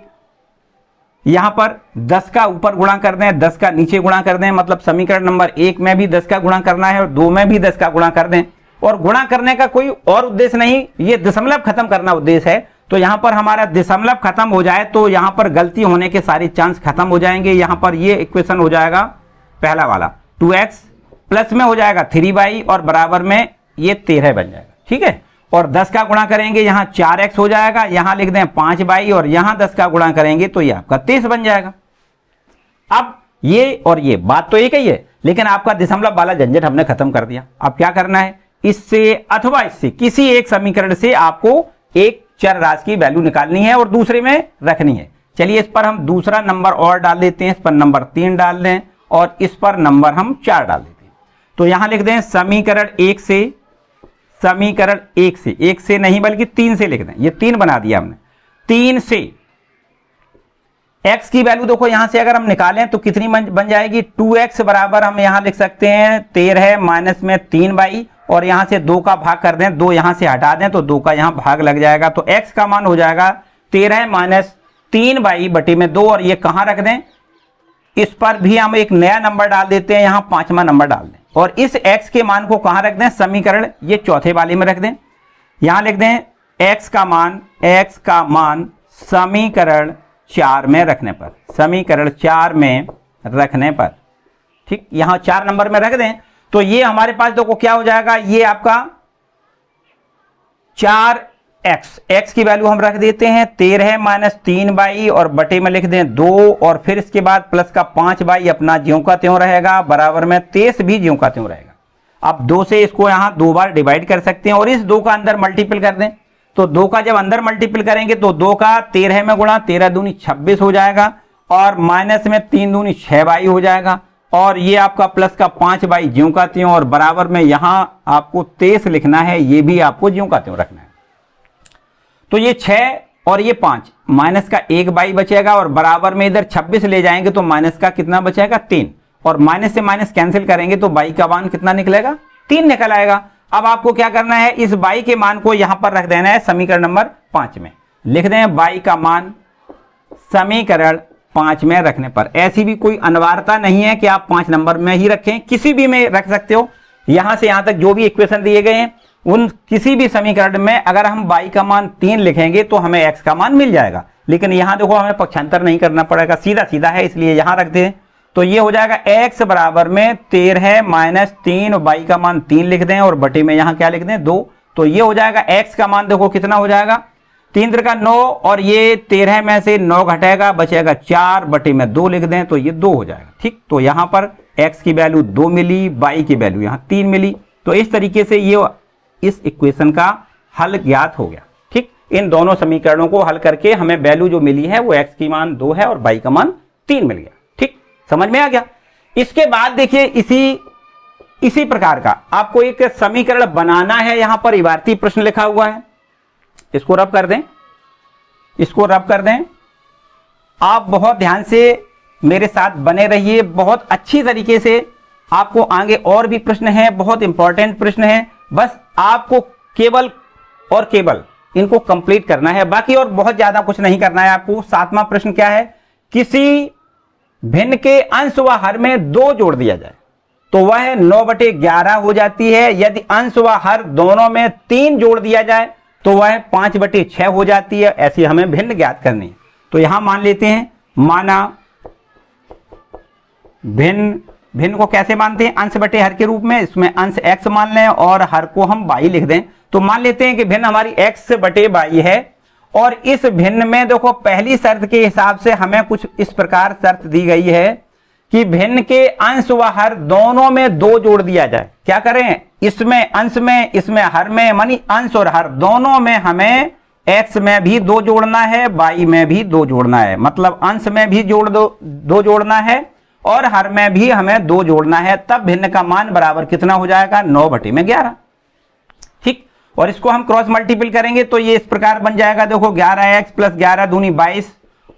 यहां पर 10 का ऊपर गुणा कर दें, 10 का नीचे गुणा कर दें, मतलब समीकरण नंबर 1 में भी 10 का गुणा करना है और 2 में भी 10 का गुणा कर दें। और गुणा करने का कोई और उद्देश्य नहीं, ये दशमलव खत्म करना उद्देश्य है। तो यहां पर हमारा दशमलव खत्म हो जाए तो यहां पर गलती होने के सारे चांस खत्म हो जाएंगे। यहां पर ये इक्वेशन हो जाएगा पहला वाला 2x प्लस में हो जाएगा 3y और बराबर में ये 13 बन जाएगा, ठीक है। और 10 का गुणा करेंगे, यहां 4x हो जाएगा, यहां लिख दें 5y और यहां 10 का गुणा करेंगे तो ये आपका 23 बन जाएगा। अब ये और ये बात तो एक ही है, लेकिन आपका दशमलव वाला झंझट हमने खत्म कर दिया। अब क्या करना है, इससे अथवा इससे किसी एक समीकरण से आपको एक चर राशि की वैल्यू निकालनी है और दूसरे में रखनी है। चलिए इस पर हम दूसरा नंबर और डाल देते हैं, इस पर नंबर 3 डाल दें और इस पर नंबर हम 4 डाल देते हैं। तो यहां लिख दें समीकरण 1 से, समीकरण 1 से नहीं बल्कि 3 से लिख दें, ये 3 बना दिया हमने। 3 से x की वैल्यू देखो यहां से अगर हम निकालें तो कितनी बन जाएगी, 2x बराबर हम यहां लिख सकते हैं 13 माइनस में 3y और यहां से 2 का भाग कर दें, 2 यहां से हटा दें तो 2 का यहां भाग लग जाएगा। तो x का मान हो जाएगा 13 माइनस 3y बटे में 2 और ये कहां रख दें, इस पर भी हम एक नया नंबर डाल देते हैं, यहां 5वां नंबर डाल दें और इस x के मान को कहां रख दें, समीकरण ये चौथे वाले में रख दें। यहां लिख दें x का मान समीकरण 4 में रखने पर, समीकरण 4 में रखने पर, ठीक, यहां 4 नंबर में रख दें तो ये हमारे पास देखो क्या हो जाएगा, ये आपका 4x की वैल्यू हम रख देते हैं 13 माइनस 3y और बटे में लिख दें 2 और फिर इसके बाद प्लस का 5y अपना ज्यों का त्यों रहेगा, बराबर में 23 भी ज्यों का त्यों रहेगा। अब 2 से इसको यहां 2 बार डिवाइड कर सकते हैं और इस 2 का अंदर मल्टीपल कर दें। तो 2 का जब अंदर मल्टीपल करेंगे तो 2 का 13 में गुणा, 13 दूनी 26 हो जाएगा और माइनस में 3 दूनी 6y हो जाएगा और ये आपका प्लस का 5y ज्यों का त्यों और बराबर में यहां आपको 23 लिखना है, ये भी आपको ज्यों का त्यों रखना है। तो ये 6 और ये 5, माइनस का 1y बचेगा और बराबर में इधर 26 ले जाएंगे तो माइनस का कितना बचेगा 3 और माइनस से माइनस कैंसिल करेंगे तो y का मान कितना निकलेगा, 3 निकल आएगा। अब आपको क्या करना है, इस y के मान को यहां पर रख देना है समीकरण नंबर 5 में, लिख दें y का मान समीकरण 5 में रखने पर। ऐसी भी कोई अनिवार्यता नहीं है कि आप 5 नंबर में ही रखें, किसी भी में रख सकते हो। यहां से यहां तक जो भी इक्वेशन दिए गए हैं उन किसी भी समीकरण में अगर हम y का मान 3 लिखेंगे तो हमें x का मान मिल जाएगा, लेकिन यहां देखो हमें पक्षांतर नहीं करना पड़ेगा, सीधा सीधा है, इसलिए यहां रख दें। तो ये हो जाएगा x बराबर में 13 माइनस 3, y का मान 3 लिख दें और बटे में यहां क्या लिख दें 2। तो ये हो जाएगा x का मान देखो कितना हो जाएगा, 3 का 9 और ये 13 में से 9 घटेगा, बचेगा 4 बटे में 2 लिख दें तो ये 2 हो जाएगा, ठीक। तो यहां पर x की वैल्यू 2 मिली, y की वैल्यू यहां 3 मिली। तो इस तरीके से ये इस इक्वेशन का हल ज्ञात हो गया, ठीक। इन दोनों समीकरणों को हल करके हमें वैल्यू जो मिली है वो x की मान 2 है और y का मान 3 मिल गया, ठीक, समझ में आ गया। इसके बाद देखिए इसी प्रकार का आपको एक समीकरण बनाना है, यहां पर इबारती प्रश्न लिखा हुआ है, इसको रब कर दें, इसको रब कर दें। आप बहुत ध्यान से मेरे साथ बने रहिए, बहुत अच्छी तरीके से आपको आगे और भी प्रश्न हैं, बहुत इंपॉर्टेंट प्रश्न हैं, बस आपको केवल और केवल इनको कंप्लीट करना है, बाकी और बहुत ज्यादा कुछ नहीं करना है आपको। 7वां प्रश्न क्या है, किसी भिन्न के अंश व हर में 2 जोड़ दिया जाए तो वह 9/11 हो जाती है, यदि अंश व हर दोनों में 3 जोड़ दिया जाए तो वह 5/6 हो जाती है। ऐसी हमें भिन्न ज्ञात करनी है। तो यहां मान लेते हैं, माना भिन्न को कैसे मानते हैं, अंश बटे हर के रूप में, इसमें अंश x मान लें और हर को हम y लिख दें। तो मान लेते हैं कि भिन्न हमारी x बटे y है और इस भिन्न में देखो पहली शर्त के हिसाब से हमें कुछ इस प्रकार शर्त दी गई है कि भिन्न के अंश व हर दोनों में 2 जोड़ दिया जाए। क्या करें, इसमें अंश में, इसमें हर में, मानी अंश और हर दोनों में हमें x में भी 2 जोड़ना है, y में भी 2 जोड़ना है, मतलब अंश में भी दो जोड़ना है और हर में भी हमें 2 जोड़ना है, तब भिन्न का मान बराबर कितना हो जाएगा 9/11। ठीक, और इसको हम क्रॉस मल्टीपल करेंगे तो ये इस प्रकार बन जाएगा, देखो 11x प्लस 11 दूनी 22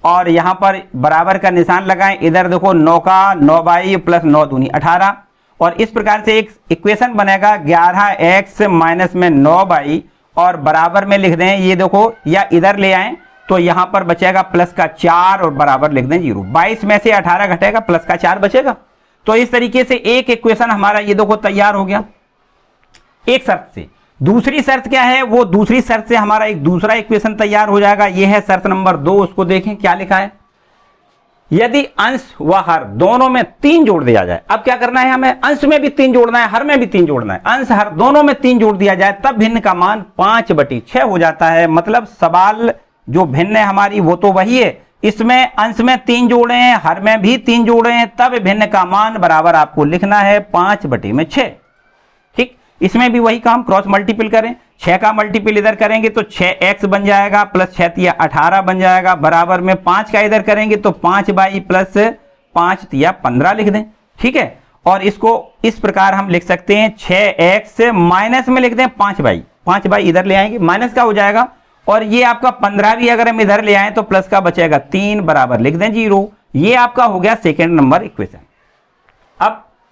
और यहां पर बराबर का निशान लगाएं, इधर देखो 9 का 9y प्लस 9 दूनी 18 और इस प्रकार से एक इक्वेशन बनेगा 11x माइनस में 9y और बराबर में लिख दें, ये देखो या इधर ले आए तो यहां पर बचेगा प्लस का 4 और बराबर लिख दें 0। 22 में से 18 घटेगा, प्लस का 4 बचेगा। तो इस तरीके से एक इक्वेशन हमारा ये देखो तैयार हो गया एक शर्त से। दूसरी शर्त क्या है, वो दूसरी शर्त से हमारा एक दूसरा इक्वेशन तैयार हो जाएगा, ये है शर्त नंबर 2। उसको देखें क्या लिखा है, यदि अंश व हर दोनों में 3 जोड़ दिया जाए। अब क्या करना है, हमें अंश में भी 3 जोड़ना है, हर में भी 3 जोड़ना है, अंश हर दोनों में 3 जोड़ दिया जाए तब भिन्न का मान 5/6 हो जाता है। मतलब सवाल जो भिन्न है हमारी वो तो वही है, इसमें अंश में 3 जोड़े हैं, हर में भी 3 जोड़े हैं, तब भिन्न का मान बराबर आपको लिखना है 5/6। ठीक, इसमें भी वही काम, क्रॉस मल्टीपल करें, 6 का मल्टीपल इधर करेंगे तो 6x बन जाएगा प्लस 6 तिया 18 बन जाएगा, बराबर में 5 का इधर करेंगे तो 5y प्लस 5 तिया 15 लिख दें। ठीक है, और इसको इस प्रकार हम लिख सकते हैं 6x माइनस में लिख दें 5y इधर ले आएंगे माइनस का हो जाएगा और ये आपका 15 भी अगर हम इधर ले आए तो प्लस का बचेगा 3, बराबर लिख दें 0। ये आपका हो गया सेकेंड नंबर इक्वेशन।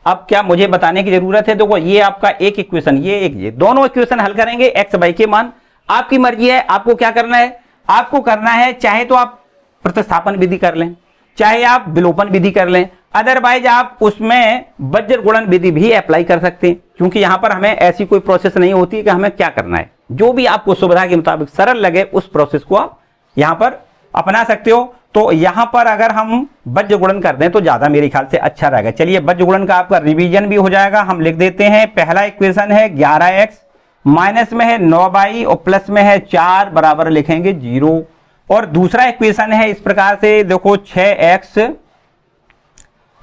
अब क्या मुझे बताने की जरूरत है, देखो ये आपका एक इक्वेशन, ये दोनों इक्वेशन हल करेंगे, एक्स वाई के मान आपकी मर्जी है। आपको क्या करना है, आपको करना है चाहे तो आप प्रतिस्थापन विधि कर लें, चाहे आप विलोपन विधि कर लें, अदरवाइज आप उसमें वज्र गुणन विधि भी अप्लाई कर सकते हैं, क्योंकि यहां पर हमें ऐसी कोई प्रोसेस नहीं होती कि हमें क्या करना है। जो भी आपको सुविधा के मुताबिक सरल लगे उस प्रोसेस को आप यहां पर अपना सकते हो। तो यहां पर अगर हम वज्र गुणन कर दें तो ज्यादा मेरे ख्याल से अच्छा रहेगा। चलिए वज्र गुणन का आपका रिवीजन भी हो जाएगा, हम लिख देते हैं। पहला इक्वेशन है 11x, माइनस में है 9y और प्लस में है 4, बराबर लिखेंगे 0। और दूसरा इक्वेशन है इस प्रकार से, देखो 6x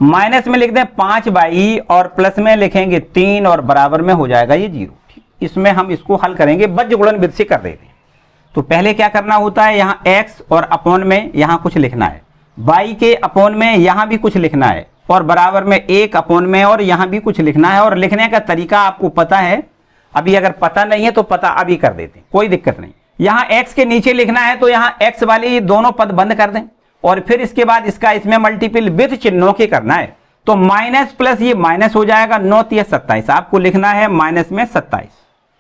माइनस में लिख दें 5y और प्लस में लिखेंगे 3 और बराबर में हो जाएगा ये 0। इसमें हम इसको हल करेंगे, वज्र गुणन विधि से कर देते हैं। तो पहले क्या करना होता है, यहाँ x और अपॉन में यहाँ कुछ लिखना है, y के अपॉन में यहाँ भी कुछ लिखना है और बराबर में 1 अपॉन में और यहाँ भी कुछ लिखना है। और लिखने का तरीका आपको पता है, अभी अगर पता नहीं है तो पता अभी कर देते हैं, कोई दिक्कत नहीं। यहाँ x के नीचे लिखना है तो यहाँ x वाले ये दोनों पद बंद कर दें और फिर इसके बाद इसका इसमें मल्टीपल विद चिन्हों के करना है। तो माइनस प्लस ये माइनस हो जाएगा, 9 तिया 27, आपको लिखना है माइनस में 27।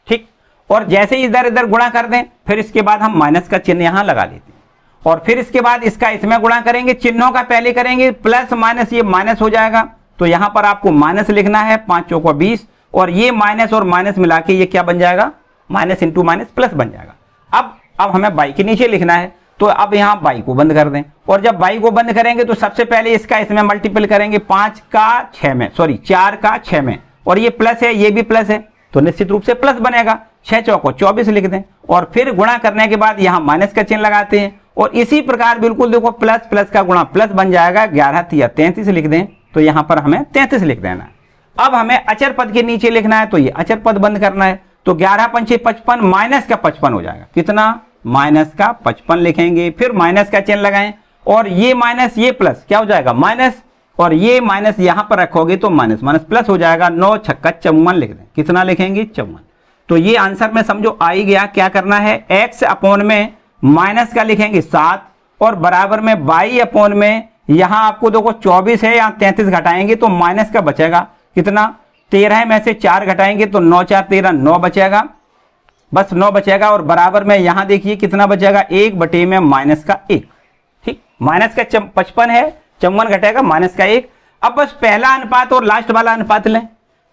ठीक, और जैसे ही इधर इधर गुणा कर दें फिर इसके बाद हम माइनस का चिन्ह यहां लगा लेते हैं और फिर इसके बाद इसका इसमें गुणा करेंगे, चिन्हों का पहले करेंगे, प्लस माइनस ये माइनस हो जाएगा तो यहां पर आपको माइनस लिखना है, 5 चौको 20 और ये माइनस और माइनस मिला के ये क्या बन जाएगा, माइनस इंटू माइनस प्लस बन जाएगा। अब हमें y के नीचे लिखना है तो अब यहाँ y को बंद कर दें और जब y को बंद करेंगे तो सबसे पहले इसका इसमें मल्टीपल करेंगे 4 का 6 में और ये प्लस है ये भी प्लस है तो निश्चित रूप से प्लस बनेगा, 6 चौको 24 लिख दें और फिर गुणा करने के बाद यहाँ माइनस का चिन्ह लगाते हैं और इसी प्रकार बिल्कुल देखो प्लस प्लस का गुणा प्लस बन जाएगा, 11 तिया 33 लिख दें तो यहाँ पर हमें 33 लिख देना है। अब हमें अचर पद के नीचे लिखना है तो ये अचर पद बंद करना है तो 11 पंचे 55 माइनस का 55 हो जाएगा, कितना, माइनस का 55 लिखेंगे, फिर माइनस का चिन्ह लगाएं और ये माइनस ये प्लस क्या हो जाएगा माइनस और ये माइनस यहां पर रखोगे तो माइनस माइनस प्लस हो जाएगा, 9 छक्का 54 लिख दें, कितना लिखेंगे 54। तो ये आंसर में समझो आ ही गया। क्या करना है, x अपॉन में माइनस का लिखेंगे 7 और बराबर में y अपॉन में यहां आपको देखो 24 है, यहाँ 33 घटाएंगे तो माइनस का बचेगा कितना, 13 में से 4 घटाएंगे तो 9 4 13 9 बचेगा, बस 9 बचेगा और बराबर में यहां देखिए कितना बचेगा, 1 बटे में माइनस का 1। ठीक, माइनस का 55 है, 54 घटेगा माइनस का 1। अब बस पहला अनुपात और लास्ट वाला अनुपात लें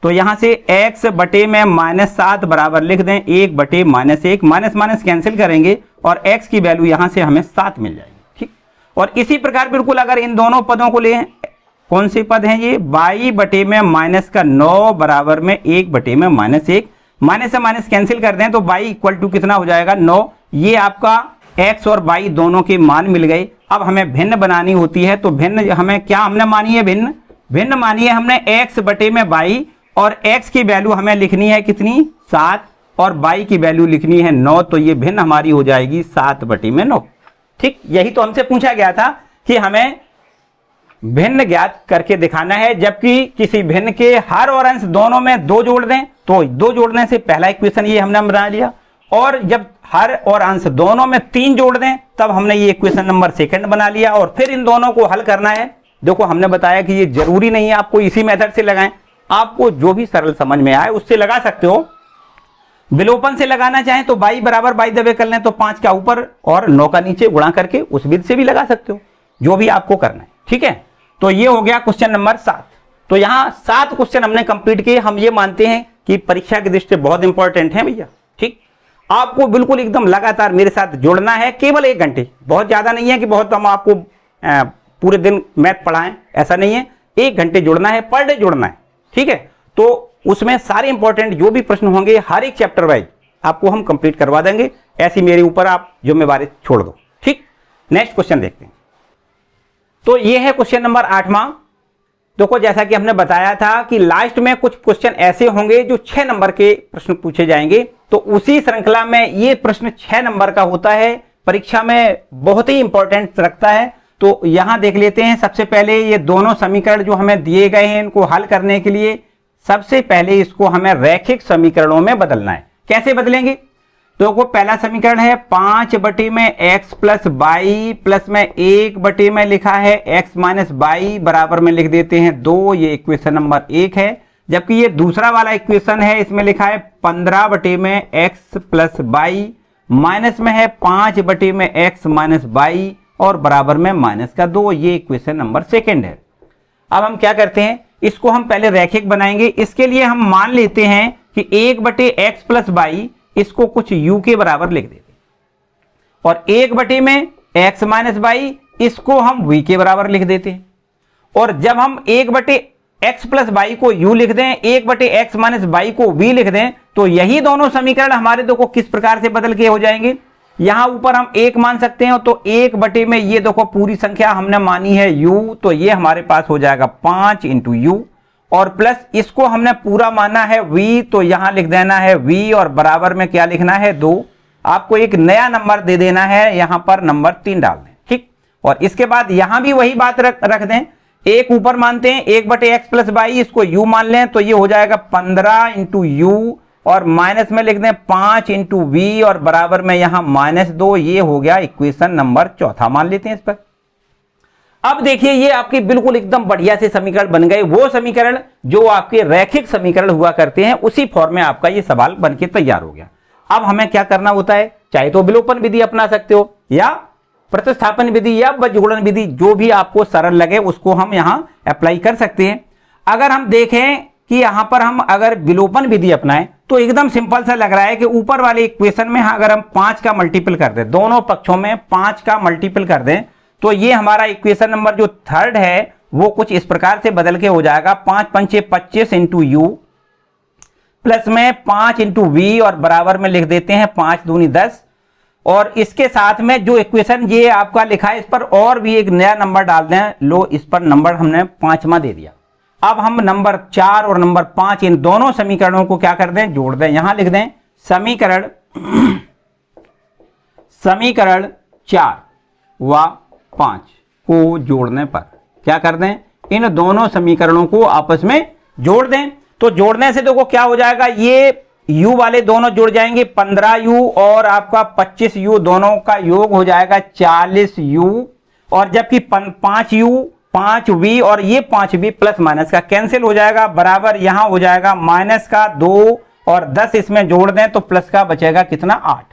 तो यहां से x बटे में -7 बराबर लिख दें 1 बटे -1, माइनस माइनस कैंसिल करेंगे और x की वैल्यू यहां से हमें 7 मिल जाएगी। ठीक, और इसी प्रकार बिल्कुल अगर इन दोनों पदों को लें, कौन से पद हैं ये, y बटे में माइनस का 9 बराबर में 1 बटे में -1, माइनस से माइनस कैंसिल कर दें तो y इक्वल टू कितना हो जाएगा 9। ये आपका x और y दोनों के मान मिल गए। अब हमें भिन्न बनानी होती है तो भिन्न हमें क्या हमने मानी है, भिन्न मानी है हमने x बटे में y और x की वैल्यू हमें लिखनी है कितनी 7 और बाई की वैल्यू लिखनी है 9, तो ये भिन्न हमारी हो जाएगी 7/9। ठीक, यही तो हमसे पूछा गया था कि हमें भिन्न ज्ञात करके दिखाना है, जबकि किसी भिन्न के हर और अंश दोनों में 2 जोड़ दें तो 2 जोड़ने से पहला इक्वेशन ये हमने बना लिया, और जब हर और अंश दोनों में 3 जोड़ दें तब हमने ये इक्वेशन नंबर सेकंड बना लिया, और फिर इन दोनों को हल करना है। देखो हमने बताया कि ये जरूरी नहीं है आपको इसी मेथड से लगाएं, आपको जो भी सरल समझ में आए उससे लगा सकते हो। विलोपन से लगाना चाहें तो बाई बराबर बाई दबे कर लें, तो 5 का ऊपर और 9 का नीचे गुणा करके उस विधि से भी लगा सकते हो, जो भी आपको करना है। ठीक है, तो ये हो गया क्वेश्चन नंबर 7। तो यहां 7 क्वेश्चन हमने कंप्लीट किए। हम ये मानते हैं कि परीक्षा की दृष्टि से बहुत इंपॉर्टेंट है भैया। ठीक, आपको बिल्कुल एकदम लगातार मेरे साथ जुड़ना है, केवल 1 घंटे, बहुत ज्यादा नहीं है कि बहुत हम आपको पूरे दिन मैथ पढ़ाएं, ऐसा नहीं है। 1 घंटे जुड़ना है, पर डे जुड़ना है। ठीक है, तो उसमें सारे इंपॉर्टेंट जो भी प्रश्न होंगे हर एक चैप्टर वाइज आपको हम कंप्लीट करवा देंगे। ऐसी मेरे ऊपर आप जिम्मेवारी छोड़ दो। ठीक, नेक्स्ट क्वेश्चन देखते हैं। तो ये है क्वेश्चन नंबर 8वां। देखो जैसा कि हमने बताया था कि लास्ट में कुछ क्वेश्चन ऐसे होंगे जो 6 नंबर के प्रश्न पूछे जाएंगे, तो उसी श्रृंखला में ये प्रश्न 6 नंबर का होता है, परीक्षा में बहुत ही इंपॉर्टेंट रखता है। तो यहां देख लेते हैं। सबसे पहले ये दोनों समीकरण जो हमें दिए गए हैं, इनको हल करने के लिए सबसे पहले इसको हमें रैखिक समीकरणों में बदलना है। कैसे बदलेंगे? तो पहला समीकरण है 5/x प्लस बाई प्लस में 1 में लिखा है x माइनस बाई बराबर में लिख देते हैं 2। ये इक्वेशन नंबर 1 है। जबकि ये दूसरा वाला इक्वेशन है, इसमें लिखा है 15/x प्लस बाई माइनस में है 5/x माइनस बाई और बराबर में -2। ये इक्वेशन नंबर 2 है। अब हम क्या करते हैं, इसको हम पहले रैखिक बनाएंगे। इसके लिए हम मान लेते हैं कि 1/x प्लस बाई इसको कुछ u के बराबर लिख देते हैं, और 1 में x माइनस बाई इसको हम v के बराबर लिख देते हैं। और जब हम 1/x प्लस बाई को u लिख दें, 1/x माइनस बाई को v लिख दें, तो यही दोनों समीकरण हमारे देखो किस प्रकार से बदल के हो जाएंगे। यहां ऊपर हम 1 मान सकते हैं, तो 1 में ये देखो पूरी संख्या हमने मानी है u, तो ये हमारे पास हो जाएगा 5 × u, और प्लस इसको हमने पूरा माना है v, तो यहां लिख देना है v और बराबर में क्या लिखना है 2। आपको एक नया नंबर दे देना है, यहां पर नंबर 3 डाल दें। ठीक, और इसके बाद यहां भी वही बात रख दें। 1 ऊपर मानते हैं 1/x प्लस बाई, इसको u मान लें, तो ये हो जाएगा 15 × u और माइनस में लिख दें 5 × v और बराबर में यहां -2। ये हो गया इक्वेशन नंबर 4 मान लेते हैं इस पर। अब देखिए ये आपके बिल्कुल एकदम बढ़िया से समीकरण बन गए, वो समीकरण जो आपके रैखिक समीकरण हुआ करते हैं, उसी फॉर्म में आपका ये सवाल बनके तैयार हो गया। अब हमें क्या करना होता है, चाहे तो विलोपन विधि अपना सकते हो या प्रतिस्थापन विधि या बजगुणन विधि, जो भी आपको सरल लगे उसको हम यहां अप्लाई कर सकते हैं। अगर हम देखें कि यहां पर हम अगर विलोपन विधि अपनाएं तो एकदम सिंपल सा लग रहा है कि ऊपर वाले इक्वेशन में अगर हम 5 का मल्टीपल कर दें, दोनों पक्षों में 5 का मल्टीपल कर दें, तो ये हमारा इक्वेशन नंबर जो 3 है वो कुछ इस प्रकार से बदल के हो जाएगा 5 × 5 = 25 × u प्लस में 5 × v और बराबर में लिख देते हैं 5 दूनी 10। और इसके साथ में जो इक्वेशन ये आपका लिखा है, इस पर और भी एक नया नंबर डाल दें। लो, इस पर नंबर हमने 5वां दे दिया। अब हम नंबर 4 और नंबर 5 इन दोनों समीकरणों को क्या कर दें, जोड़ दें। यहां लिख दें समीकरण 4 व 5 को जोड़ने पर क्या कर दें, इन दोनों समीकरणों को आपस में जोड़ दें। तो जोड़ने से देखो क्या हो जाएगा, ये u वाले दोनों जुड़ जाएंगे 15u और आपका 25u, दोनों का योग हो जाएगा 40u। और जबकि 5u 5v और ये 5v प्लस माइनस का कैंसिल हो जाएगा, बराबर यहां हो जाएगा -2 और 10 इसमें जोड़ दें तो प्लस का बचेगा कितना 8।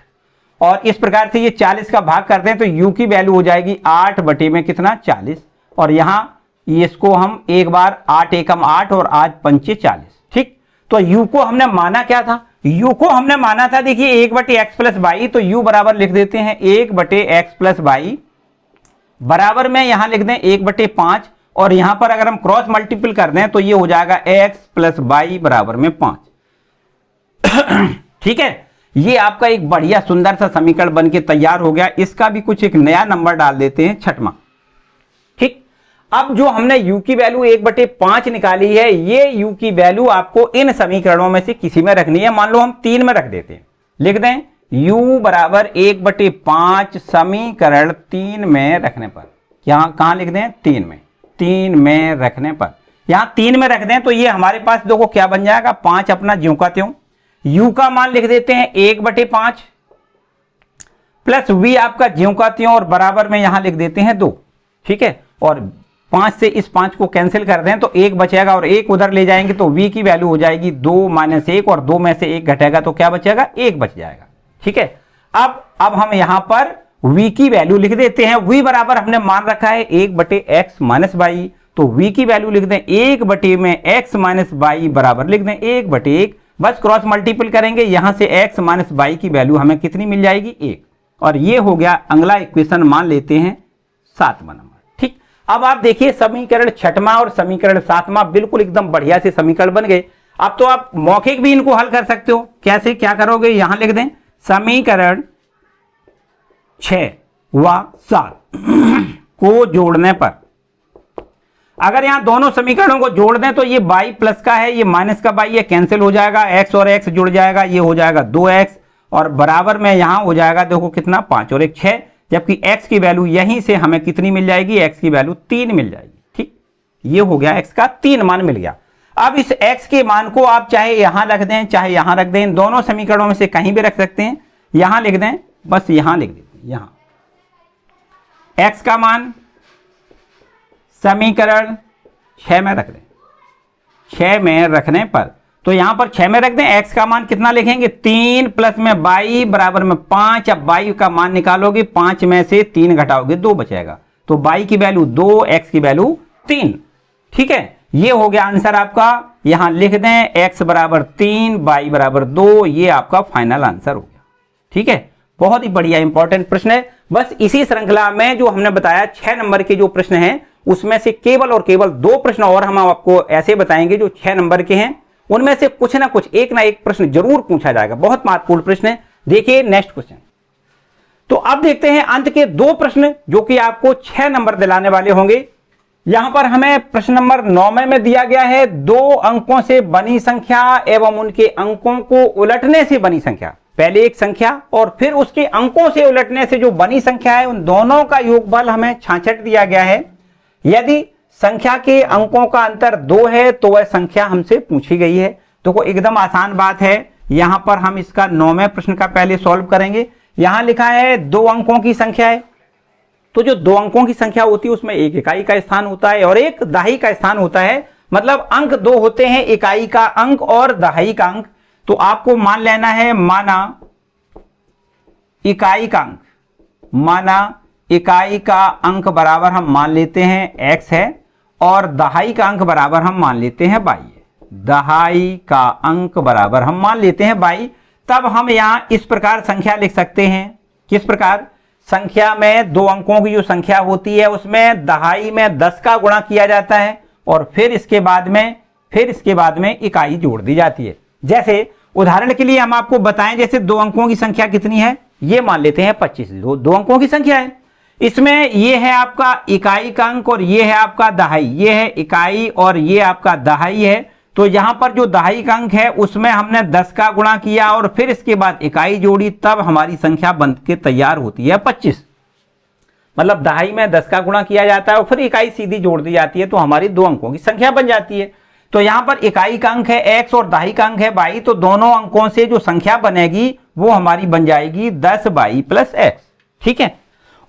और इस प्रकार से ये 40 का भाग करते हैं तो u की वैल्यू हो जाएगी 8 में कितना 40। और यहां इसको हम एक बार 8 एकम 8 और 8 पंचे 40। ठीक, तो u को हमने माना क्या था, u को हमने माना था देखिए 1/x प्लस बाई, तो u बराबर लिख देते हैं 1/x प्लस बाई बराबर में यहां लिख दें 1/5 और यहां पर अगर हम क्रॉस मल्टीपल कर दें तो ये हो जाएगा x प्लस बाई बराबर में 5। ठीक है, ये आपका एक बढ़िया सुंदर सा समीकरण बनके तैयार हो गया। इसका भी कुछ एक नया नंबर डाल देते हैं 6वां। ठीक, अब जो हमने u की वैल्यू 1/5 निकाली है, ये u की वैल्यू आपको इन समीकरणों में से किसी में रखनी है। मान लो हम 3 में रख देते हैं, लिख दें u बराबर 1/5 समीकरण 3 में रखने पर, यहाँ कहां लिख दें 3 में रखने पर, यहां 3 में रख दें तो ये हमारे पास देखो क्या बन जाएगा, 5 अपना ज्यों का त्यों, u का मान लिख देते हैं 1/5 प्लस v आपका ज्यों का त्यों और बराबर में यहां लिख देते हैं 2। ठीक है, और 5 से इस 5 को कैंसिल कर दें तो 1 बचेगा और 1 उधर ले जाएंगे तो v की वैल्यू हो जाएगी 2 - 1 और 2 में से 1 घटेगा तो क्या बचेगा, 1 बच जाएगा। ठीक है, अब हम यहां पर v की वैल्यू लिख देते हैं। v बराबर हमने मान रखा है 1/x - y, तो v की वैल्यू लिख दें 1/x - y बराबर लिख दें 1/1, बस क्रॉस मल्टीपल करेंगे, यहां से x - y की वैल्यू हमें कितनी मिल जाएगी, 1। और ये हो गया अगला इक्वेशन, मान लेते हैं 7वां नंबर। ठीक, अब आप देखिए समीकरण 6वां और समीकरण 7वां बिल्कुल एकदम बढ़िया से समीकरण बन गए। अब तो आप मौखिक भी इनको हल कर सकते हो। कैसे, क्या करोगे, यहां लिख दें समीकरण 6 व 7 को जोड़ने पर, अगर यहां दोनों समीकरणों को जोड़ दें तो ये y प्लस का है, ये माइनस का y, ये कैंसिल हो जाएगा, x और x जुड़ जाएगा, ये हो जाएगा 2x और बराबर में यहां हो जाएगा देखो कितना 5 और 1 6, जबकि x की वैल्यू यहीं से हमें कितनी मिल जाएगी, x की वैल्यू 3 मिल जाएगी। ठीक, ये हो गया x का 3 मान मिल गया। अब इस x के मान को आप चाहे यहां रख दें चाहे यहां रख दें, इन दोनों समीकरणों में से कहीं भी रख सकते हैं, यहां लिख दें, बस यहां लिख देते हैं, यहां x का मान समीकरण 6 में रख दें। 6 में रखने पर तो यहां पर 6 में रख दें, x का मान कितना लिखेंगे 3 प्लस में y बराबर में 5। अब y का मान निकालोगे, 5 में से 3 घटाओगे 2 बचेगा, तो y की वैल्यू 2, x की वैल्यू 3। ठीक है, ये हो गया आंसर आपका, यहां लिख दें x बराबर 3, y बराबर 2, ये आपका फाइनल आंसर हो गया। ठीक है, बहुत ही बढ़िया इंपॉर्टेंट प्रश्न है। बस इसी श्रृंखला में जो हमने बताया 6 नंबर के जो प्रश्न हैं उसमें से केवल और केवल 2 प्रश्न और हम आपको ऐसे बताएंगे जो 6 नंबर के हैं, उनमें से कुछ ना कुछ एक ना एक प्रश्न जरूर पूछा जाएगा, बहुत महत्वपूर्ण प्रश्न है। देखिए नेक्स्ट क्वेश्चन। तो अब देखते हैं अंत के 2 प्रश्न जो कि आपको 6 नंबर दिलाने वाले होंगे। यहां पर हमें प्रश्न नंबर 9 में दिया गया है 2 अंकों से बनी संख्या एवं उनके अंकों को उलटने से बनी संख्या। पहले एक संख्या और फिर उसके अंकों से उलटने से जो बनी संख्या है उन दोनों का योगफल हमें 66 दिया गया है। यदि संख्या के अंकों का अंतर 2 है तो वह संख्या हमसे पूछी गई है। तो एकदम आसान बात है, यहां पर हम इसका 9वें प्रश्न का पहले सॉल्व करेंगे। यहां लिखा है 2 अंकों की संख्या है, तो जो 2 अंकों की संख्या होती है उसमें एक इकाई का स्थान होता है और एक दहाई का स्थान होता है, मतलब अंक 2 होते हैं, इकाई का अंक और दहाई का अंक। तो आपको मान लेना है, माना इकाई का अंक, माना इकाई का अंक बराबर हम मान लेते हैं x है और दहाई का अंक बराबर हम मान लेते हैं y है। दहाई का अंक बराबर हम मान लेते हैं y। तब हम यहां इस प्रकार संख्या लिख सकते हैं, किस प्रकार, संख्या में 2 अंकों की जो संख्या होती है उसमें दहाई में 10 का गुणा किया जाता है और फिर इसके बाद में इकाई जोड़ दी जाती है। जैसे उदाहरण के लिए हम आपको बताएं, जैसे 2 अंकों की संख्या कितनी है, ये मान लेते हैं 25। 2 अंकों की संख्या है, इसमें ये है आपका इकाई का अंक और ये है आपका दहाई, ये है इकाई और ये आपका दहाई है। तो यहां पर जो दहाई का अंक है उसमें हमने 10 का गुणा किया और फिर इसके बाद इकाई जोड़ी, तब हमारी संख्या बन के तैयार होती है 25। मतलब दहाई में 10 का गुणा किया जाता है और फिर इकाई सीधी जोड़ दी जाती है तो हमारी 2 अंकों की संख्या बन जाती है। तो यहां पर इकाई का अंक है x और दहाई का अंक है y, तो दोनों अंकों से जो संख्या बनेगी वो हमारी बन जाएगी 10y प्लस x। ठीक है,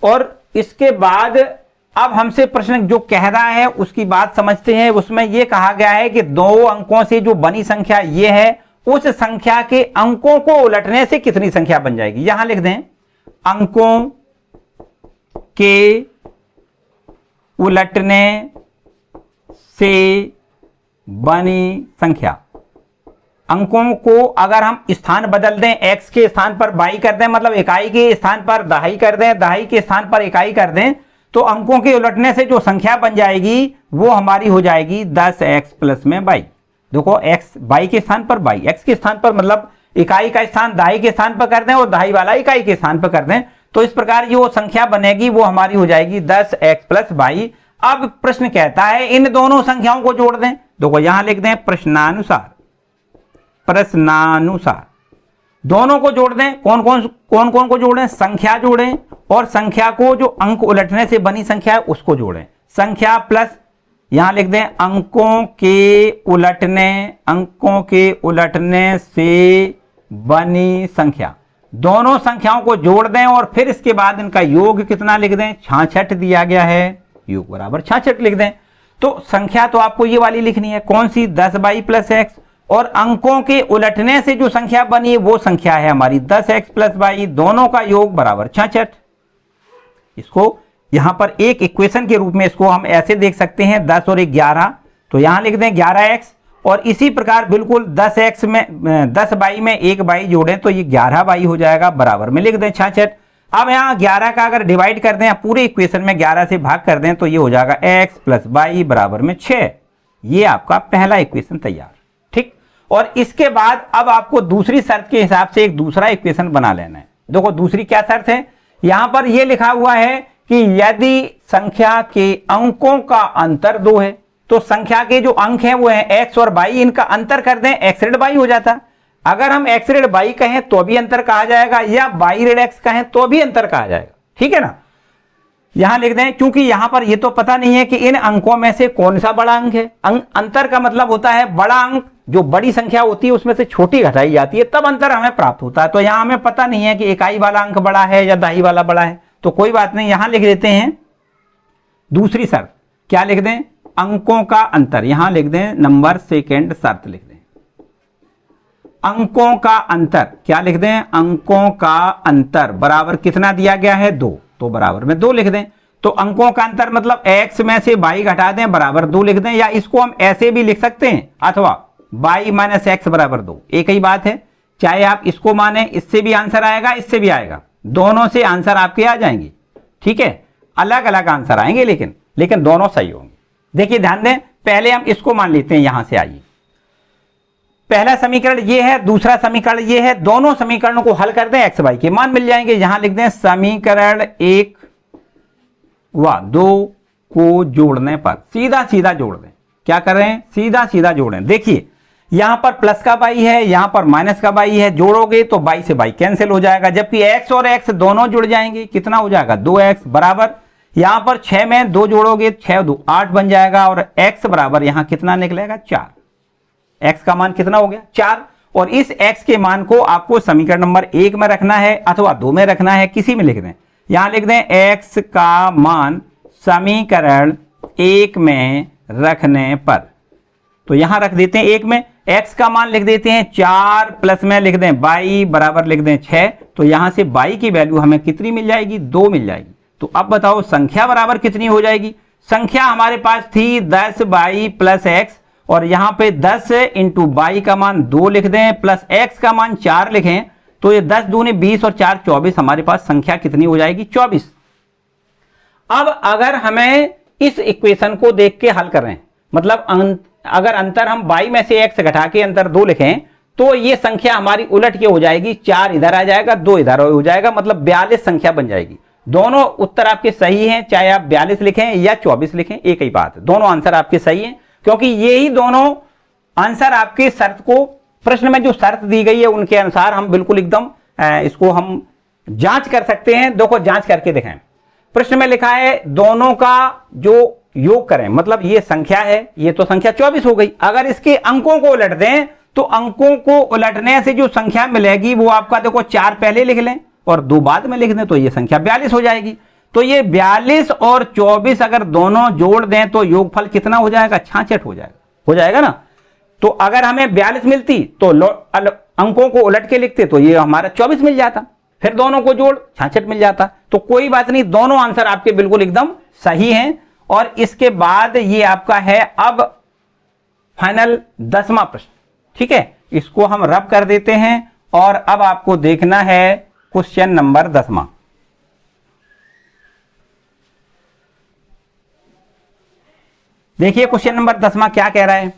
और इसके बाद अब हमसे प्रश्न जो कह रहा है उसकी बात समझते हैं। उसमें यह कहा गया है कि 2 अंकों से जो बनी संख्या ये है, उस संख्या के अंकों को उलटने से कितनी संख्या बन जाएगी। यहां लिख दें अंकों के उलटने से बनी संख्या। अंकों को अगर हम स्थान बदल दें, x के स्थान पर y कर दें, मतलब इकाई के स्थान पर दहाई कर दें, दहाई के स्थान पर इकाई कर दें, तो अंकों के उलटने से जो संख्या बन जाएगी वो हमारी हो जाएगी 10x प्लस में y। देखो x y के स्थान पर y, x के स्थान पर मतलब इकाई का स्थान दहाई के स्थान पर कर दें और दहाई वाला इकाई के स्थान पर कर दें, तो इस प्रकार जो संख्या बनेगी वो हमारी हो जाएगी 10x प्लस y। अब प्रश्न कहता है इन दोनों संख्याओं को जोड़ दें। देखो यहां लिख दें प्रश्नानुसार, प्रश्नानुसार दोनों को जोड़ दें। कौन कौन को जोड़ें? संख्या जोड़ें और संख्या को जो अंक उलटने से बनी संख्या है उसको जोड़ें। संख्या प्लस यहां लिख दें अंकों के उलटने से बनी संख्या। दोनों संख्याओं को जोड़ दें और फिर इसके बाद इनका योग कितना लिख दें? 66 दिया गया है, योग बराबर 66 लिख दें। तो संख्या तो आपको ये वाली लिखनी है, कौन सी? 10y प्लस एक्स, और अंकों के उलटने से जो संख्या बनी है वो संख्या है हमारी 10x प्लस y, दोनों का योग बराबर 66। इसको यहां पर एक इक्वेशन के रूप में इसको हम ऐसे देख सकते हैं 10 और 11, तो यहां लिख दें 11x, और इसी प्रकार बिल्कुल 10x में 10y में एक y जोड़ें तो ये 11y हो जाएगा, बराबर में लिख दें 66। अब यहाँ 11 का अगर डिवाइड कर दें, पूरे इक्वेशन में 11 से भाग कर दें तो ये हो जाएगा x प्लस y बराबर में 6। ये आपका पहला इक्वेशन तैयार, ठीक। और इसके बाद अब आपको दूसरी शर्त के हिसाब से एक दूसरा इक्वेशन बना लेना है। देखो दूसरी क्या शर्त है, यहां पर यह लिखा हुआ है कि यदि संख्या के अंकों का अंतर 2 है तो संख्या के जो अंक हैं वो है x और y, इनका अंतर कर दें x ऋण y हो जाता। अगर हम x ऋण y कहें तो भी अंतर कहा जाएगा, या y ऋण x कहें तो भी अंतर कहा जाएगा, ठीक है ना। यहां लिख दें, क्योंकि यहां पर ये तो पता नहीं है कि इन अंकों में से कौन सा बड़ा अंक है। अंतर का मतलब होता है बड़ा अंक जो बड़ी संख्या होती है उसमें से छोटी घटाई जाती है तब अंतर हमें प्राप्त होता है। तो यहां हमें पता नहीं है कि इकाई वाला अंक बड़ा है या दहाई वाला बड़ा है, तो कोई बात नहीं, यहां लिख देते हैं दूसरी शर्त। क्या लिख दें? अंकों का अंतर, यहां लिख दें नंबर सेकेंड शर्त लिख दें अंकों का अंतर। क्या लिख दें? अंकों का अंतर बराबर कितना दिया गया है? 2, तो बराबर में 2 लिख दें। तो अंकों का अंतर मतलब x में से y घटा दें, बराबर 2 लिख दें, या इसको हम ऐसे भी लिख सकते हैं, अथवा y माइनस एक्स बराबर 2, एक ही बात है। चाहे आप इसको माने, इससे भी आंसर आएगा, इससे भी आएगा, दोनों से आंसर आपके आ जाएंगे, ठीक है। अलग अलग आंसर आएंगे लेकिन दोनों सही होंगे। देखिए ध्यान दें, पहले हम इसको मान लेते हैं, यहां से आइए। पहला समीकरण ये है, दूसरा समीकरण ये है, दोनों समीकरणों को हल कर दें, एक्स वाई के मान मिल जाएंगे। यहां लिख दें समीकरण 1 व 2 को जोड़ने पर सीधा सीधा जोड़ दें। क्या कर रहे हैं? सीधा सीधा जोड़ें। देखिए यहां पर प्लस का बाई है, यहां पर माइनस का बाई है, जोड़ोगे तो बाई से बाई कैंसिल हो जाएगा, जबकि एक्स और एक्स दोनों जुड़ जाएंगे, कितना हो जाएगा? 2x बराबर, यहां पर 6 में 2 जोड़ोगे, 6 2 8 बन जाएगा, और x बराबर यहां कितना निकलेगा? 4। x का मान कितना हो गया? 4। और इस x के मान को आपको समीकरण नंबर 1 में रखना है अथवा 2 में रखना है, किसी में लिख दें। यहां लिख दें x का मान समीकरण 1 में रखने पर, तो यहां रख देते हैं 1 में। x का मान लिख देते हैं 4, प्लस में लिख दें y बराबर लिख दें 6, तो यहां से y की वैल्यू हमें कितनी मिल जाएगी? 2 मिल जाएगी। तो अब बताओ संख्या बराबर कितनी हो जाएगी? संख्या हमारे पास थी 10y प्लस एक्स, और यहां पे 10 इंटू y का मान 2 लिख दें, प्लस x का मान 4 लिखें, तो ये 10 दूनी 20 और 4 24, हमारे पास संख्या कितनी हो जाएगी? 24। अब अगर हमें इस इक्वेशन को देख के हल कर रहे हैं, मतलब अगर अंतर हम y में से x घटा के अंतर 2 लिखें तो ये संख्या हमारी उलट के हो जाएगी, 4 इधर आ जाएगा, 2 इधर हो जाएगा, मतलब 42 संख्या बन जाएगी। दोनों उत्तर आपके सही हैं, चाहे आप 42 लिखें या 24 लिखें, एक ही बात है, दोनों आंसर आपके सही हैं, क्योंकि ये ही दोनों आंसर आपके शर्त को, प्रश्न में जो शर्त दी गई है उनके अनुसार हम बिल्कुल एकदम इसको हम जांच कर सकते हैं। देखो जांच करके दिखाएं। प्रश्न में लिखा है दोनों का जो योग करें, मतलब ये संख्या है, ये तो संख्या 24 हो गई, अगर इसके अंकों को उलट दें तो अंकों को उलटने से जो संख्या मिलेगी वो आपका देखो 4 पहले लिख लें और 2 बाद में लिख दें, तो ये संख्या 42 हो जाएगी। तो ये 42 और 24 अगर दोनों जोड़ दें तो योगफल कितना हो जाएगा? 66 हो जाएगा ना। तो अगर हमें 42 मिलती तो अंकों को उलट के लिखते तो ये हमारा 24 मिल जाता, फिर दोनों को जोड़ 66 मिल जाता। तो कोई बात नहीं, दोनों आंसर आपके बिल्कुल एकदम सही हैं। और इसके बाद ये आपका है अब फाइनल 10वां प्रश्न, ठीक है, इसको हम रब कर देते हैं और अब आपको देखना है क्वेश्चन नंबर 10वां। देखिए क्वेश्चन नंबर 10वां क्या कह रहा है।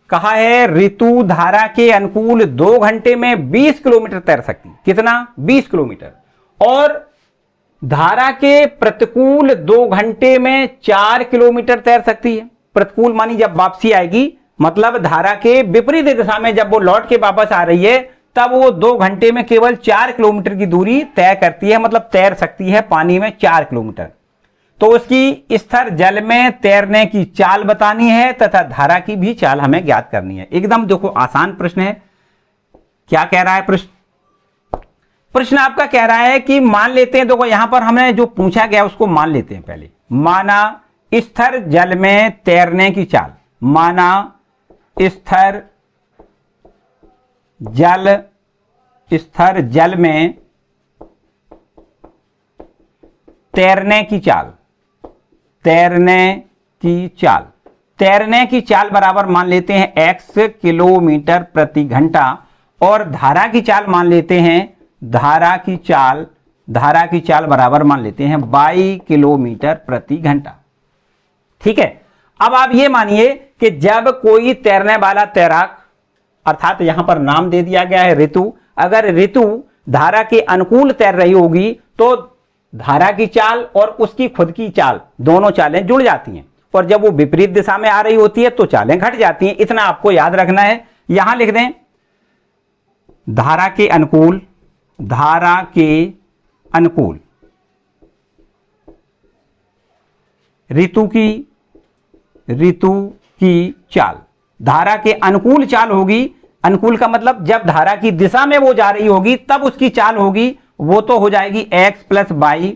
कहा है ऋतु धारा के अनुकूल 2 घंटे में 20 किलोमीटर तैर सकती। कितना? 20 किलोमीटर। और धारा के प्रतिकूल 2 घंटे में 4 किलोमीटर तैर सकती है। प्रतिकूल मानी जब वापसी आएगी, मतलब धारा के विपरीत दिशा में जब वो लौट के वापस आ रही है, तब वो 2 घंटे में केवल 4 किलोमीटर की दूरी तय करती है, मतलब तैर सकती है पानी में 4 किलोमीटर। तो उसकी स्थिर जल में तैरने की चाल बतानी है तथा धारा की भी चाल हमें ज्ञात करनी है। एकदम देखो आसान प्रश्न है। क्या कह रहा है प्रश्न आपका कह रहा है कि मान लेते हैं, देखो यहां पर हमने जो पूछा गया उसको मान लेते हैं पहले। माना स्थिर जल में तैरने की चाल, माना स्थिर जल में तैरने की चाल, तैरने की चाल बराबर मान लेते हैं x किलोमीटर प्रति घंटा, और धारा की चाल मान लेते हैं, धारा की चाल बराबर मान लेते हैं 22 किलोमीटर प्रति घंटा। ठीक है। अब आप ये मानिए कि जब कोई तैरने वाला तैराक, अर्थात यहां पर नाम दे दिया गया है ऋतु, अगर ऋतु धारा के अनुकूल तैर रही होगी तो धारा की चाल और उसकी खुद की चाल, दोनों चालें जुड़ जाती हैं, और जब वो विपरीत दिशा में आ रही होती है तो चालें घट जाती हैं। इतना आपको याद रखना है। यहां लिख दें धारा के अनुकूल ऋतु की चाल, धारा के अनुकूल चाल होगी। अनुकूल का मतलब जब धारा की दिशा में वो जा रही होगी तब उसकी चाल होगी, वो तो हो जाएगी x + 22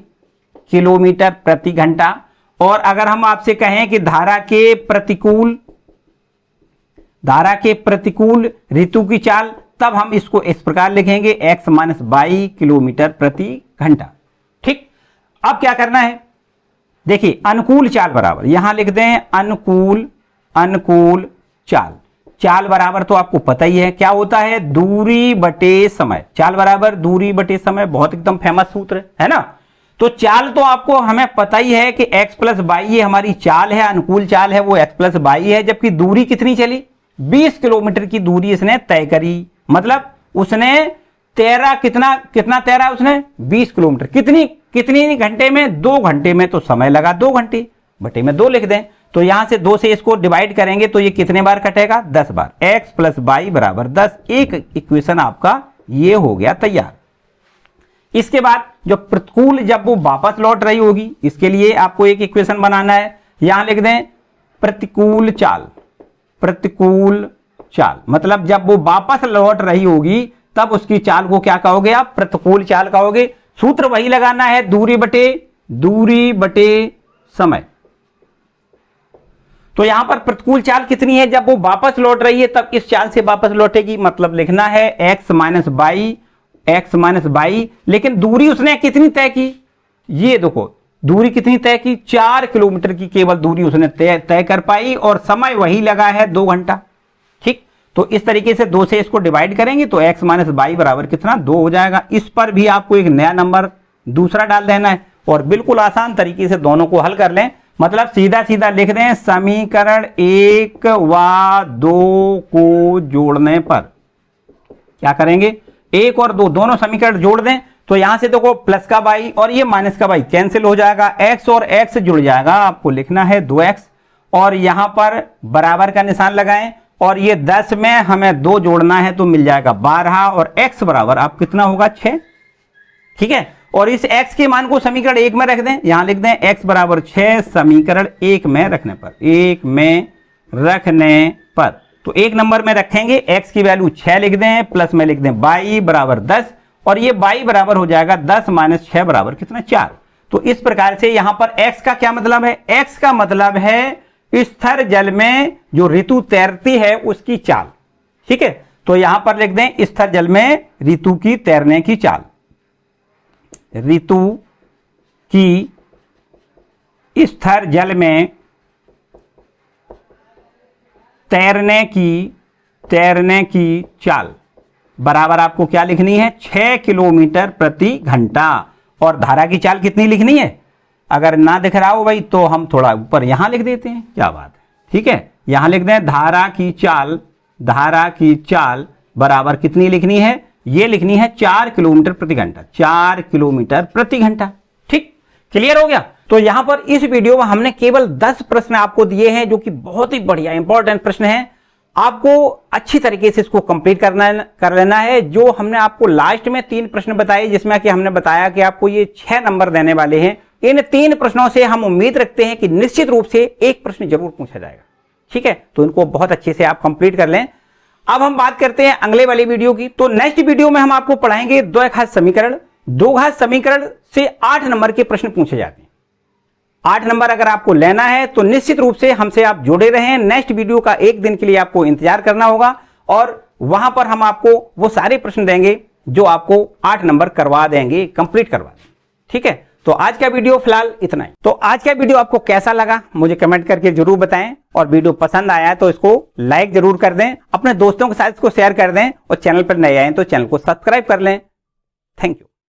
किलोमीटर प्रति घंटा। और अगर हम आपसे कहें कि धारा के प्रतिकूल ऋतु की चाल, तब हम इसको इस प्रकार लिखेंगे x - 22 किलोमीटर प्रति घंटा। ठीक। अब क्या करना है, देखिए अनुकूल चाल बराबर, यहां लिख दें अनुकूल चाल बराबर तो आपको पता ही है क्या होता है, दूरी बटे समय। चाल बराबर दूरी बटे समय, बहुत एकदम फेमस सूत्र है ना। तो चाल तो आपको हमें पता ही है कि x + 22 ये हमारी चाल है, अनुकूल चाल है वो x + 22 है, जबकि दूरी कितनी चली, 20 किलोमीटर की दूरी इसने तय करी। मतलब उसने तैरा, कितना तैरा उसने, 20 किलोमीटर। कितनी घंटे में, 2 घंटे में, तो समय लगा 2 घंटे, बटे में 2 लिख दें। तो यहां से 2 से इसको डिवाइड करेंगे तो ये कितने बार कटेगा, 10 बार। x + 22 बराबर 10। एक इक्वेशन आपका ये हो गया तैयार। इसके बाद जो प्रतिकूल जब वो वापस लौट रही होगी, इसके लिए आपको एक इक्वेशन बनाना है। यहां लिख दें प्रतिकूल चाल, मतलब जब वो वापस लौट रही होगी तब उसकी चाल को क्या कहोगे आप, प्रतिकूल चाल कहोगे। सूत्र वही लगाना है, दूरी बटे समय। तो यहां पर प्रतिकूल चाल कितनी है, जब वो वापस लौट रही है तब इस चाल से वापस लौटेगी, मतलब लिखना है x - 22। लेकिन दूरी उसने कितनी तय की, ये देखो दूरी कितनी तय की, 4 किलोमीटर की केवल दूरी उसने तय कर पाई, और समय वही लगा है 2 घंटा। ठीक। तो इस तरीके से 2 से इसको डिवाइड करेंगे तो x - 22 बराबर कितना, 2 हो जाएगा। इस पर भी आपको एक नया नंबर दूसरा डाल देना है, और बिल्कुल आसान तरीके से दोनों को हल कर लें। मतलब सीधा लिख दें, समीकरण 1 व 2 को जोड़ने पर क्या करेंगे, 1 और 2 दोनों समीकरण जोड़ दें। तो यहां से देखो प्लस का y और ये माइनस का y कैंसिल हो जाएगा, x और x जुड़ जाएगा, आपको लिखना है 2x, और यहां पर बराबर का निशान लगाएं, और ये 10 में हमें 2 जोड़ना है तो मिल जाएगा 12, और x बराबर आप कितना होगा, 6। ठीक है। और इस x के मान को समीकरण 1 में रख दें, यहां लिख दें x बराबर 6 समीकरण 1 में रखने पर, तो 1 नंबर में रखेंगे, x की वैल्यू 6 लिख दें, प्लस में लिख दें y बराबर 10, और ये y बराबर हो जाएगा 10 - 6 बराबर कितना, 4। तो इस प्रकार से यहां पर x का क्या मतलब है, x का मतलब है स्थिर जल में जो ऋतु तैरती है उसकी चाल। ठीक है। तो यहां पर लिख दें स्थिर जल में ऋतु की तैरने की चाल, ऋतु की स्थिर जल में तैरने की चाल बराबर आपको क्या लिखनी है, 6 किलोमीटर प्रति घंटा। और धारा की चाल कितनी लिखनी है, अगर ना दिख रहा हो भाई तो हम थोड़ा ऊपर यहां लिख देते हैं, क्या बात है। ठीक है। यहां लिख दें धारा की चाल बराबर कितनी लिखनी है, ये लिखनी है 4 किलोमीटर प्रति घंटा, 4 किलोमीटर प्रति घंटा। ठीक। क्लियर हो गया। तो यहां पर इस वीडियो में हमने केवल 10 प्रश्न आपको दिए हैं जो कि बहुत ही बढ़िया इंपॉर्टेंट प्रश्न है। आपको अच्छी तरीके से इसको कंप्लीट कर लेना है। जो हमने आपको लास्ट में 3 प्रश्न बताए, जिसमें कि हमने बताया कि आपको ये 6 नंबर देने वाले हैं, इन 3 प्रश्नों से हम उम्मीद रखते हैं कि निश्चित रूप से एक प्रश्न जरूर पूछा जाएगा। ठीक है, तो इनको बहुत अच्छे से आप कंप्लीट कर लें। अब हम बात करते हैं अगले वाली वीडियो की। तो नेक्स्ट वीडियो में हम आपको पढ़ाएंगे द्वैघात समीकरण। द्विघात समीकरण से 8 नंबर के प्रश्न पूछे जाते हैं। 8 नंबर अगर आपको लेना है तो निश्चित रूप से हमसे आप जुड़े रहें। नेक्स्ट वीडियो का एक दिन के लिए आपको इंतजार करना होगा और वहां पर हम आपको वो सारे प्रश्न देंगे जो आपको 8 नंबर करवा देंगे, कंप्लीट करवा देंगे। ठीक है, तो आज का वीडियो फिलहाल इतना ही। तो आज का वीडियो आपको कैसा लगा मुझे कमेंट करके जरूर बताएं, और वीडियो पसंद आया तो इसको लाइक जरूर कर दें, अपने दोस्तों के साथ इसको शेयर कर दें, और चैनल पर नए आए तो चैनल को सब्सक्राइब कर लें। Thank you.